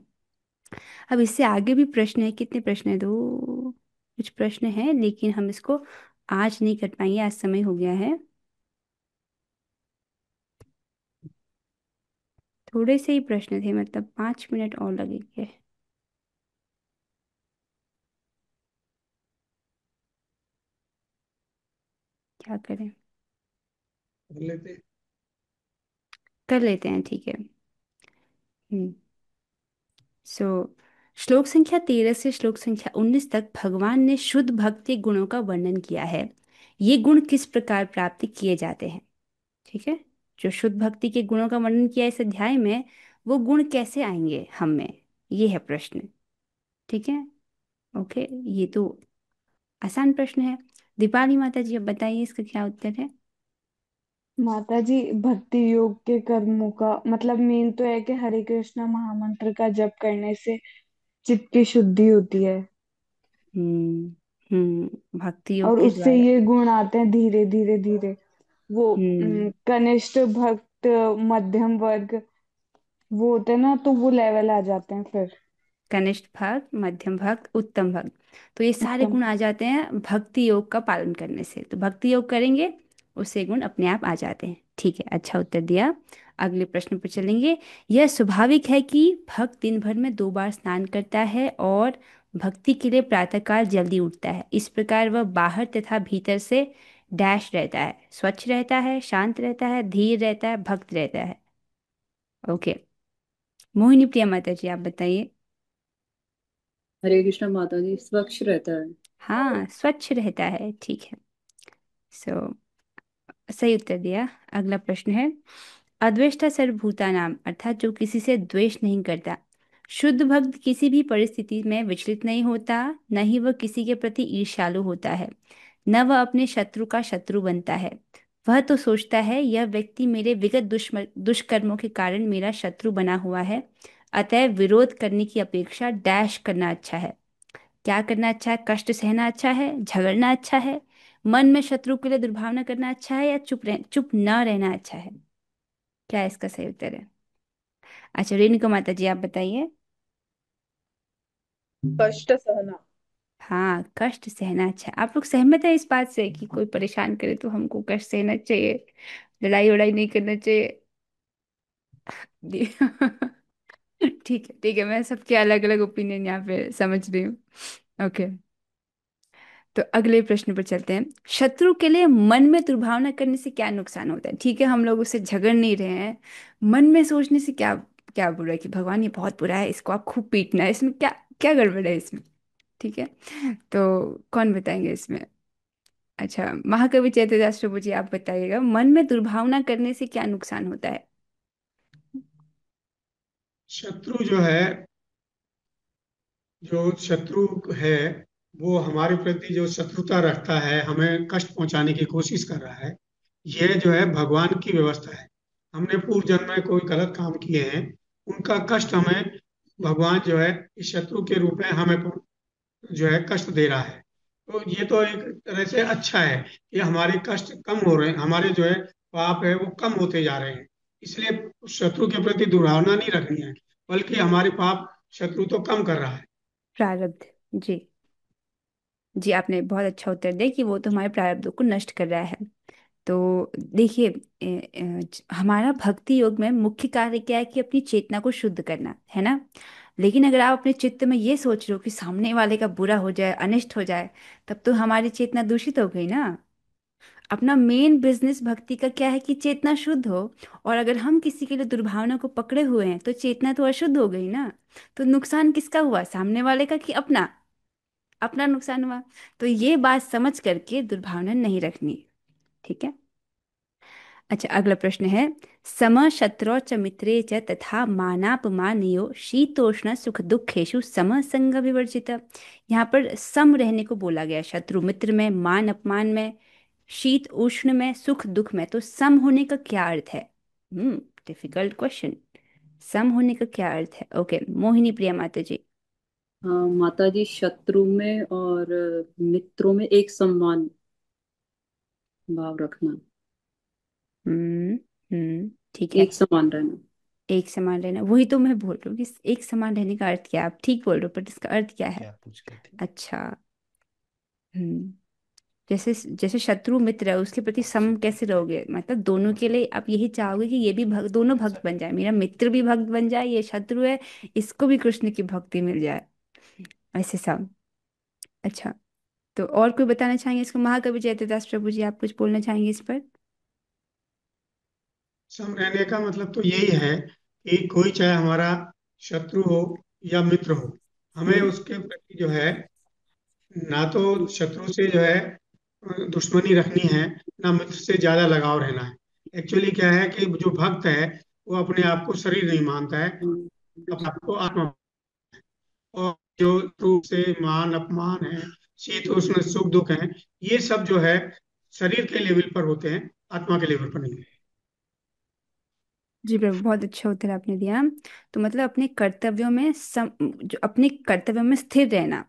[SPEAKER 1] अब इससे आगे भी प्रश्न है, कितने प्रश्न है? दो कुछ प्रश्न है, लेकिन हम इसको आज नहीं कर पाएंगे, आज समय हो गया है। थोड़े से ही प्रश्न थे, मतलब 5 मिनट और लगेंगे। क्या करें?
[SPEAKER 2] कर लेते हैं।
[SPEAKER 1] कर लेते हैं, ठीक है। हम्म। सो श्लोक संख्या 13 से श्लोक संख्या 19 तक भगवान ने शुद्ध भक्ति गुणों का वर्णन किया है। ये गुण किस प्रकार प्राप्त किए जाते हैं? ठीक है, जो शुद्ध भक्ति के गुणों का वर्णन किया है इस अध्याय में, वो गुण कैसे आएंगे हम में, ये है प्रश्न। ठीक है, ओके, ये तो आसान प्रश्न है। दीपाली माता जी, अब बताइए इसका क्या उत्तर है?
[SPEAKER 3] माता जी, भक्ति योग के कर्मों का मतलब मेन तो है कि हरे कृष्णा महामंत्र का जप करने से चित्त की शुद्धि होती है,
[SPEAKER 1] भक्ति योग
[SPEAKER 3] और
[SPEAKER 1] के
[SPEAKER 3] उससे
[SPEAKER 1] द्वारा।
[SPEAKER 3] ये गुण आते हैं धीरे धीरे धीरे। वो
[SPEAKER 1] हम्म
[SPEAKER 3] कनिष्ठ भक्त, मध्यम वर्ग, वो होते हैं ना, तो वो लेवल आ जाते हैं फिर।
[SPEAKER 1] कनिष्ठ भक्त, मध्यम भक्त, उत्तम भक्त, तो ये सारे
[SPEAKER 3] उत्तम।
[SPEAKER 1] गुण आ जाते हैं भक्ति योग का पालन करने से। तो भक्ति योग करेंगे, उससे गुण अपने आप आ जाते हैं। ठीक है, अच्छा उत्तर दिया। अगले प्रश्न पर चलेंगे। यह स्वाभाविक है कि भक्त दिन भर में 2 बार स्नान करता है और भक्ति के लिए प्रातःकाल जल्दी उठता है। इस प्रकार वह बाहर तथा भीतर से डैश रहता है, स्वच्छ रहता है, शांत रहता है, धीर रहता है, भक्त रहता है। ओके, मोहिनी प्रिया माता जी, आप बताइए।
[SPEAKER 6] हरे कृष्ण माता जी, स्वच्छ रहता है।
[SPEAKER 1] हाँ, स्वच्छ रहता है, ठीक है। सो सही उत्तर दिया। अगला प्रश्न है। अद्वेष्टा सर्वभूतानाम, अर्थात जो किसी से द्वेष नहीं करता। शुद्ध भक्त किसी भी परिस्थिति में विचलित नहीं होता, न ही वह किसी के प्रति ईर्ष्यालु होता है, न वह अपने शत्रु का शत्रु बनता है। वह तो सोचता है यह व्यक्ति मेरे विगत दुष्कर्मों के कारण मेरा शत्रु बना हुआ है, अतएव विरोध करने की अपेक्षा डैश करना अच्छा है। क्या करना अच्छा है? कष्ट सहना अच्छा है, झगड़ना अच्छा है, मन में शत्रु के लिए दुर्भावना करना अच्छा है, या चुप न रहना अच्छा है? क्या इसका सही उत्तर है? अच्छा, रेणुका माता जी, आप बताइए।
[SPEAKER 4] कष्ट सहना।
[SPEAKER 1] हाँ, कष्ट सहना अच्छा है। आप लोग सहमत हैं इस बात से कि कोई परेशान करे तो हमको कष्ट सहना चाहिए, लड़ाई वड़ाई नहीं करना चाहिए? ठीक है, ठीक है, मैं सबके अलग अलग ओपिनियन यहाँ पे समझ रही हूँ। ओके, तो अगले प्रश्न पर चलते हैं। शत्रु के लिए मन में दुर्भावना करने से क्या नुकसान होता है? ठीक है, हम लोग उससे झगड़ नहीं रहे हैं, मन में सोचने से क्या क्या बुरा है कि भगवान ये बहुत बुरा है, इसको आप खूब पीटना है, इसमें क्या क्या गड़बड़ है इसमें? ठीक है, तो कौन बताएंगे इसमें? अच्छा, महाकवि चैतन्यदास प्रभु जी, आप बताइएगा, मन में दुर्भावना करने से क्या नुकसान होता है?
[SPEAKER 2] शत्रु जो है, जो शत्रु है, वो हमारे प्रति जो शत्रुता रखता है, हमें कष्ट पहुंचाने की कोशिश कर रहा है, ये जो है भगवान की व्यवस्था है। हमने पूर्व जन्म में कोई गलत काम किए हैं, उनका कष्ट हमें भगवान जो है इस शत्रु के रूप में हमें जो है कष्ट दे रहा है। तो ये तो एक तरह से अच्छा है कि हमारे कष्ट कम हो रहे हैं, हमारे जो है पाप है वो कम होते जा रहे हैं। इसलिए शत्रु के प्रति दुर्भावना नहीं रखनी है, बल्कि हमारे पाप शत्रु तो कम कर रहा है।
[SPEAKER 1] प्रारब्ध। जी। जी, आपने बहुत अच्छा उत्तर दिया कि वो तो हमारे प्रारब्धों को नष्ट कर रहा है। तो देखिए, हमारा भक्ति योग में मुख्य कार्य क्या है कि अपनी चेतना को शुद्ध करना है ना। लेकिन अगर आप अपने चित्त में ये सोच रहे हो कि सामने वाले का बुरा हो जाए, अनिष्ट हो जाए, तब तो हमारी चेतना दूषित हो गई ना। अपना मेन बिजनेस भक्ति का क्या है कि चेतना शुद्ध हो। और अगर हम किसी के लिए दुर्भावना को पकड़े हुए हैं तो चेतना तो अशुद्ध हो गई ना। तो नुकसान किसका हुआ, सामने वाले का कि अपना? अपना नुकसान हुआ। तो ये बात समझ करके दुर्भावना नहीं रखनी। ठीक है। अच्छा, अगला प्रश्न है। सम शत्रौ च मित्रे च तथा मानापमानयो शीतोष्ण सुख दुखेषु सम संग विवर्जित। यहाँ पर सम रहने को बोला गया, शत्रु मित्र में, मान अपमान में, शीत उष्ण में, सुख दुख में। तो सम होने का क्या अर्थ है? Difficult question. सम होने का क्या अर्थ है? ओके, मोहिनी प्रिया माता जी।
[SPEAKER 6] हाँ माता जी, शत्रु में और मित्रों में एक समान भाव रखना,
[SPEAKER 1] हम्म। ठीक है।
[SPEAKER 6] एक समान रहना।
[SPEAKER 1] एक समान रहना, वही तो मैं बोल रही हूँ कि एक समान रहने का अर्थ क्या है। आप ठीक बोल रहे हो, पर इसका अर्थ क्या है?
[SPEAKER 10] क्या पूछ रही थी?
[SPEAKER 1] अच्छा। हम्म। जैसे जैसे शत्रु मित्र है उसके प्रति सम कैसे रहोगे, मतलब दोनों के लिए आप यही चाहोगे कि ये भी भक्त, दोनों भक्त बन जाए, मेरा मित्र भी भक्त बन जाए, ये शत्रु है इसको भी कृष्ण की भक्ति मिल जाए, ऐसे सम। अच्छा, तो और कोई बताना चाहेंगे इसको? महाकवि जयदेवदास प्रभु जी, आप कुछ बोलना चाहेंगे इस पर?
[SPEAKER 2] सम रहने का मतलब तो यही है कि कोई चाहे हमारा शत्रु हो या मित्र हो, हमें
[SPEAKER 1] हम्म।
[SPEAKER 2] उसके प्रति जो है ना तो शत्रु से जो है दुश्मनी रखनी है, ना मित्र से ज्यादा लगाव रहना है। एक्चुअली क्या है कि जो भक्त है वो अपने आप को शरीर नहीं मानता है,
[SPEAKER 6] हम्म,
[SPEAKER 2] अपने आप को आत्मा। और जो रूप से मान अपमान है, शीत उष्ण सुख दुख है, ये सब जो है शरीर के लेवल पर होते हैं, आत्मा के लेवल पर नहीं।
[SPEAKER 1] जी प्रभु, बहुत अच्छा उत्तर आपने दिया। तो मतलब अपने कर्तव्यों में जो अपने कर्तव्यों में स्थिर रहना,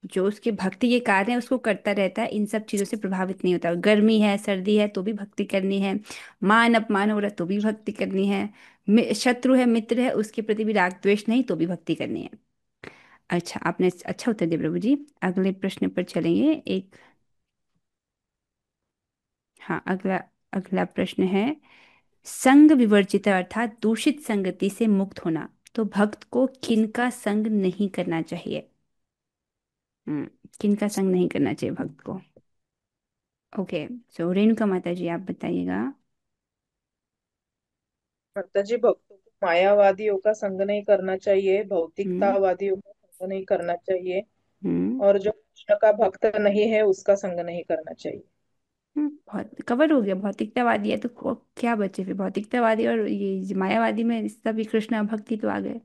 [SPEAKER 1] जो उसके भक्ति के कार्य है उसको करता रहता है, इन सब चीजों से प्रभावित नहीं होता। गर्मी है, सर्दी है, तो भी भक्ति करनी है। मान अपमान हो रहा है तो भी भक्ति करनी है। शत्रु है, मित्र है, उसके प्रति भी राग द्वेष नहीं, तो भी भक्ति करनी है। अच्छा, आपने अच्छा उत्तर दिया प्रभु जी। अगले प्रश्न पर चलेंगे। एक, हाँ, अगला अगला प्रश्न है। संग विवर्जित अर्थात दूषित संगति से मुक्त होना। तो भक्त को किनका संग नहीं करना चाहिए? हम्म। किनका संग नहीं करना चाहिए भक्त को? ओके, सो रेणुका माता जी, आप बताइएगा।
[SPEAKER 4] माता जी, भक्तों को मायावादियों का संग नहीं करना चाहिए,
[SPEAKER 1] हम्म।
[SPEAKER 4] भौतिकतावादियों का संग नहीं करना चाहिए,
[SPEAKER 1] हम्म।
[SPEAKER 4] और जो कृष्ण का भक्त नहीं है उसका संग नहीं करना चाहिए।
[SPEAKER 1] बहुत कवर हो गया। भौतिकतावादी है तो क्या बचे फिर? भौतिकतावादी और ये मायावादी में सभी कृष्ण भक्ति तो आ गए।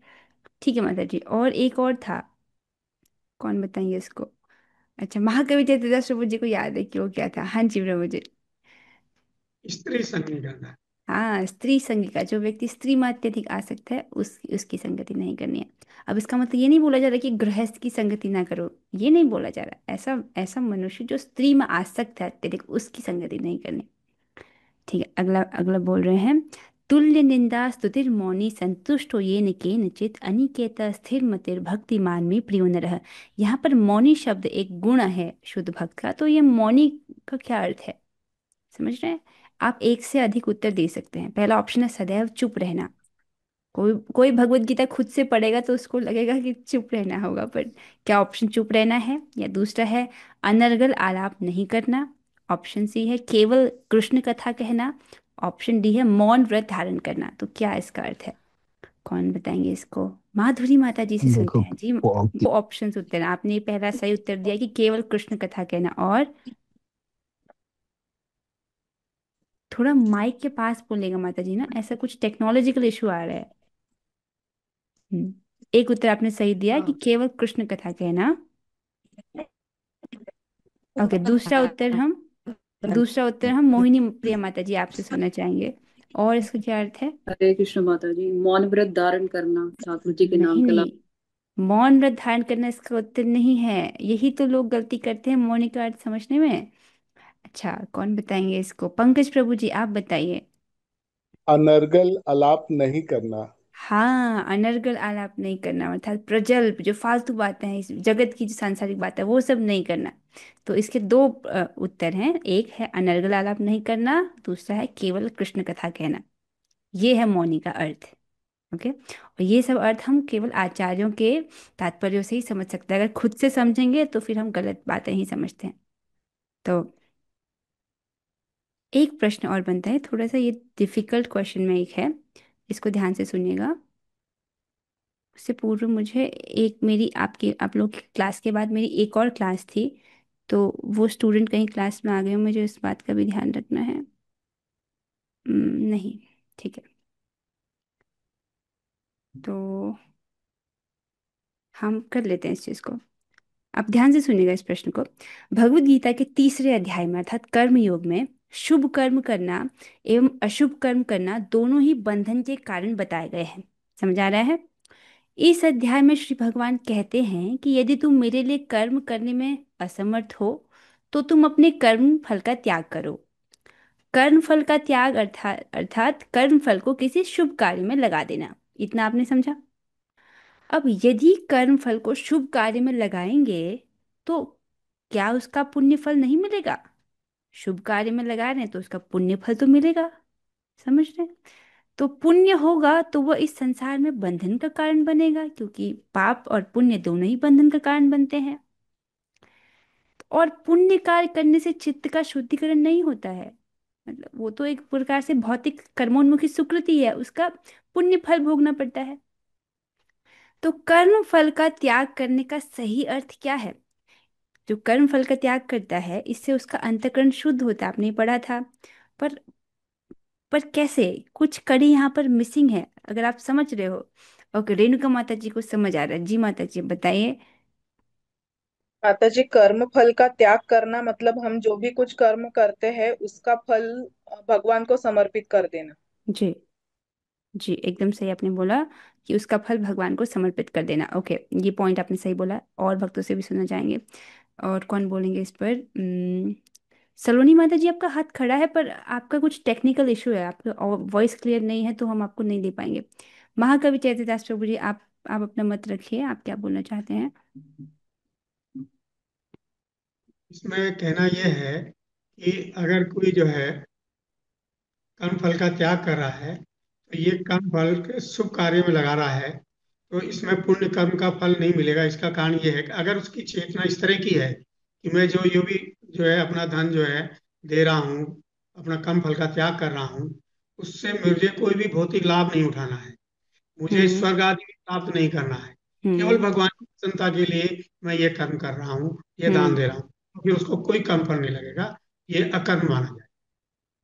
[SPEAKER 1] ठीक है माता जी, और एक और था, कौन बताएंगे इसको? अच्छा, महाकवि जयदेवदास प्रभु जी को याद है कि वो क्या था? हाँ जी प्रभु जी।
[SPEAKER 2] स्त्री संग नहीं करना है।
[SPEAKER 1] हाँ, स्त्री संग का, जो व्यक्ति स्त्री में अत्यधिक आसक्त है उसकी संगति नहीं करनी है। अब इसका मतलब ये नहीं बोला जा रहा कि गृहस्थ की संगति ना करो, ये नहीं बोला जा रहा। ऐसा ऐसा मनुष्य जो स्त्री में आसक्त है अत्यधिक, उसकी संगति नहीं करनी। ठीक है, अगला अगला बोल रहे हैं। तुल्य निंदा स्तुतिर मौनी संतुष्टो ये न केनचित अनिकेत स्थिर मतिर भक्तिमान में प्रियो न रह। यहाँ पर मौनी शब्द एक गुण है शुद्ध भक्त का। तो ये मौनी का क्या अर्थ है, समझ रहे हैं? आप एक से अधिक उत्तर दे सकते हैं। पहला ऑप्शन है सदैव चुप रहना। कोई कोई भगवत गीता खुद से पढ़ेगा तो उसको लगेगा कि चुप रहना होगा, पर क्या ऑप्शन चुप रहना है? या दूसरा है अनर्गल आलाप नहीं करना। ऑप्शन सी है केवल कृष्ण कथा कहना। ऑप्शन डी है मौन व्रत धारण करना। तो क्या इसका अर्थ है? कौन बताएंगे इसको? माधुरी माता जी से सुनते
[SPEAKER 10] देखो
[SPEAKER 1] हैं जी।
[SPEAKER 10] वो
[SPEAKER 1] वो ऑप्शन उत्तर है। आपने पहला सही उत्तर दिया कि केवल कृष्ण कथा कहना, और थोड़ा माइक के पास बोलेगा माता जी ना, ऐसा कुछ टेक्नोलॉजिकल इशू आ रहा है। हम्म। एक उत्तर आपने सही दिया कि
[SPEAKER 2] हाँ,
[SPEAKER 1] केवल कृष्ण कथा कहना। ओके, दूसरा उत्तर हम मोहिनी प्रिया माता जी आपसे सुनना चाहेंगे। और इसका क्या अर्थ है?
[SPEAKER 6] हरे कृष्ण माता जी, मौन व्रत धारण करना ठाकुर जी के नाम
[SPEAKER 1] नहीं
[SPEAKER 6] का
[SPEAKER 1] नहीं,
[SPEAKER 6] लाभ।
[SPEAKER 1] मौन व्रत धारण करना इसका उत्तर नहीं है। यही तो लोग गलती करते हैं मौन का अर्थ समझने में। अच्छा, कौन बताएंगे इसको? पंकज प्रभु जी, आप बताइए।
[SPEAKER 7] अनर्गल आलाप नहीं करना।
[SPEAKER 1] हाँ, अनर्गल आलाप नहीं करना, अर्थात प्रजल्प, जो फालतू बातें हैं इस जगत की, जो सांसारिक बात है वो सब नहीं करना। तो इसके दो उत्तर हैं। एक है अनर्गल आलाप नहीं करना, दूसरा है केवल कृष्ण कथा कहना। ये है मौनी का अर्थ। ओके, और ये सब अर्थ हम केवल आचार्यों के तात्पर्यों से ही समझ सकते हैं। अगर खुद से समझेंगे तो फिर हम गलत बातें ही समझते हैं। तो एक प्रश्न और बनता है, थोड़ा सा ये डिफिकल्ट क्वेश्चन में एक है, इसको ध्यान से सुनिएगा। उससे पूर्व मुझे एक मेरी आपकी आप लोग की क्लास के बाद मेरी एक और क्लास थी, तो वो स्टूडेंट कहीं क्लास में आ गए, मुझे इस बात का भी ध्यान रखना है। नहीं, ठीक है। तो हम कर लेते हैं इस चीज़ को। आप ध्यान से सुनिएगा इस प्रश्न को। भगवत गीता के तीसरे अध्याय में अर्थात कर्म योग में शुभ कर्म करना एवं अशुभ कर्म करना दोनों ही बंधन के कारण बताए गए हैं। समझ आ रहा है? इस अध्याय में श्री भगवान कहते हैं कि यदि तुम मेरे लिए कर्म करने में असमर्थ हो तो तुम अपने कर्म फल का त्याग करो। कर्म फल का त्याग अर्थात अर्थात कर्म फल को किसी शुभ कार्य में लगा देना। इतना आपने समझा? अब यदि कर्म फल को शुभ कार्य में लगाएंगे तो क्या उसका पुण्य फल नहीं मिलेगा? शुभ कार्य में लगा रहे हैं तो उसका पुण्य फल तो मिलेगा। समझ रहे हैं? तो पुण्य होगा तो वह इस संसार में बंधन का कारण बनेगा, क्योंकि पाप और पुण्य दोनों ही बंधन का कारण बनते हैं। और पुण्य कार्य करने से चित्त का शुद्धिकरण नहीं होता है। मतलब वो तो एक प्रकार से भौतिक कर्मोन्मुखी सुकृति है, उसका पुण्य फल भोगना पड़ता है। तो कर्म फल का त्याग करने का सही अर्थ क्या है? जो कर्म फल का त्याग करता है इससे उसका अंतःकरण शुद्ध होता है, आपने पढ़ा था। पर पर कैसे? कुछ कड़ी यहाँ पर मिसिंग है, अगर आप समझ रहे हो। ओके, रेणुका माता जी को समझ आ रहा है। जी माता जी बताइए।
[SPEAKER 4] माता जी, कर्म फल का त्याग करना मतलब हम जो भी कुछ कर्म करते हैं उसका फल भगवान को समर्पित कर देना।
[SPEAKER 1] जी, जी एकदम सही आपने बोला कि उसका फल भगवान को समर्पित कर देना। ओके, ये पॉइंट आपने सही बोला, और भक्तों से भी सुनना चाहेंगे। और कौन बोलेंगे इस पर? सलोनी माता जी, आपका हाथ खड़ा है पर आपका कुछ टेक्निकल इशू है, आपका वॉइस क्लियर नहीं है, तो हम आपको नहीं दे पाएंगे। महाकवि चैतन्यदास प्रभु जी, आप अपना मत रखिए, आप क्या बोलना चाहते हैं?
[SPEAKER 2] इसमें कहना यह है कि अगर कोई जो है कर्म फल का त्याग कर रहा है तो ये कर्म फल के शुभ कार्य में लगा रहा है, तो इसमें पुण्य कर्म का फल नहीं मिलेगा। इसका कारण ये है कि अगर उसकी चेतना इस तरह की है कि मैं जो भी जो है अपना धन जो है दे रहा हूँ, अपना कर्म फल का त्याग कर रहा हूँ, उससे मुझे कोई भी भौतिक लाभ नहीं उठाना है, मुझे
[SPEAKER 1] हम्म।
[SPEAKER 2] स्वर्ग आदि भी प्राप्त नहीं करना है, केवल
[SPEAKER 1] हम्म।
[SPEAKER 2] भगवान की प्रसन्नता के लिए मैं ये कर्म कर रहा हूँ, ये दान
[SPEAKER 1] हम्म।
[SPEAKER 2] दे रहा हूँ, तो फिर उसको कोई कर्म फल नहीं लगेगा, ये अकर्म माना जाए।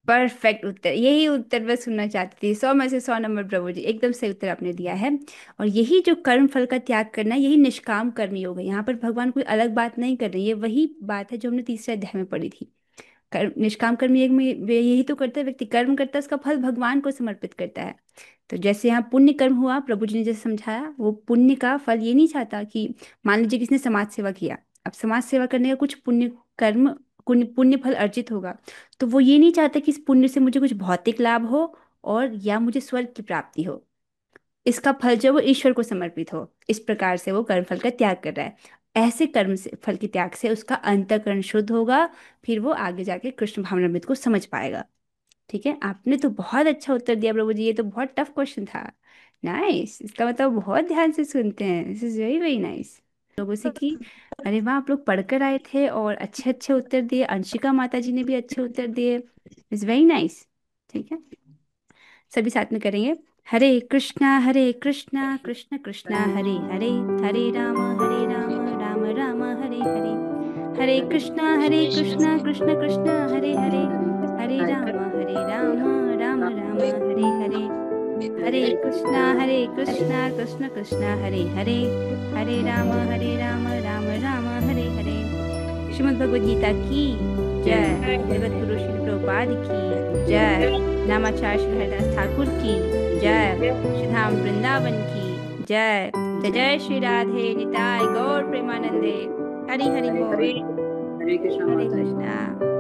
[SPEAKER 1] परफेक्ट उत्तर, यही उत्तर मैं सुनना चाहती थी। 100 में से 100 नंबर प्रभु जी, एकदम सही उत्तर आपने दिया है। और यही जो कर्म फल का त्याग करना है, यही निष्काम कर्म योग है। यहाँ पर भगवान कोई अलग बात नहीं कर रही है, वही बात है जो हमने तीसरे अध्याय में पढ़ी थी। कर्म, निष्काम कर्म योग में यही तो करता है व्यक्ति, कर्म करता है उसका फल भगवान को समर्पित करता है। तो जैसे यहाँ पुण्य कर्म हुआ, प्रभु जी ने जैसे समझाया, वो पुण्य का फल ये नहीं चाहता कि मान लीजिए किसने समाज सेवा किया, अब समाज सेवा करने का कुछ पुण्य कर्म, पुण्य पुण्य फल अर्जित होगा, तो वो ये नहीं चाहता कि इस पुण्य से मुझे कुछ भौतिक लाभ हो और या मुझे स्वर्ग की प्राप्ति हो। इसका फल जो है वो ईश्वर को समर्पित हो, इस प्रकार से वो कर्म फल का त्याग कर रहा है। ऐसे कर्म से फल के त्याग से उसका अंतःकरण शुद्ध होगा, फिर वो आगे जाके कृष्ण भावनामृत को समझ पाएगा। ठीक है, आपने तो बहुत अच्छा उत्तर दिया प्रभु जी, ये तो बहुत टफ क्वेश्चन था। नाइस, इसका मतलब बहुत ध्यान से सुनते हैं, this is very very nice. लोगों से कि अरे वाह, आप लोग पढ़कर आए थे और अच्छे अच्छे उत्तर दिए, अंशिका माता जी ने भी अच्छे उत्तर दिए, इज वेरी नाइस। ठीक है, सभी साथ में करेंगे। हरे कृष्णा कृष्ण कृष्णा हरे हरे, हरे राम राम राम हरे हरे, हरे कृष्णा कृष्ण कृष्ण हरे हरे, हरे राम राम राम हरे हरे, हरे कृष्णा कृष्ण कृष्ण हरे हरे, हरे राम राम राम हरे हरे। श्रीमद् भगवद गीता की जय, जगत गुरु श्री प्रभुपाद की जय, नामाचार्य श्री हरिदास ठाकुर की जय, श्री धाम वृंदावन की जय जय जय श्री राधे निताय गौर प्रेमानंदे। हरि हरि बोल।
[SPEAKER 4] हरे
[SPEAKER 6] हरे कृष्णा
[SPEAKER 1] हरे
[SPEAKER 6] माता जी।
[SPEAKER 1] कृष्णा।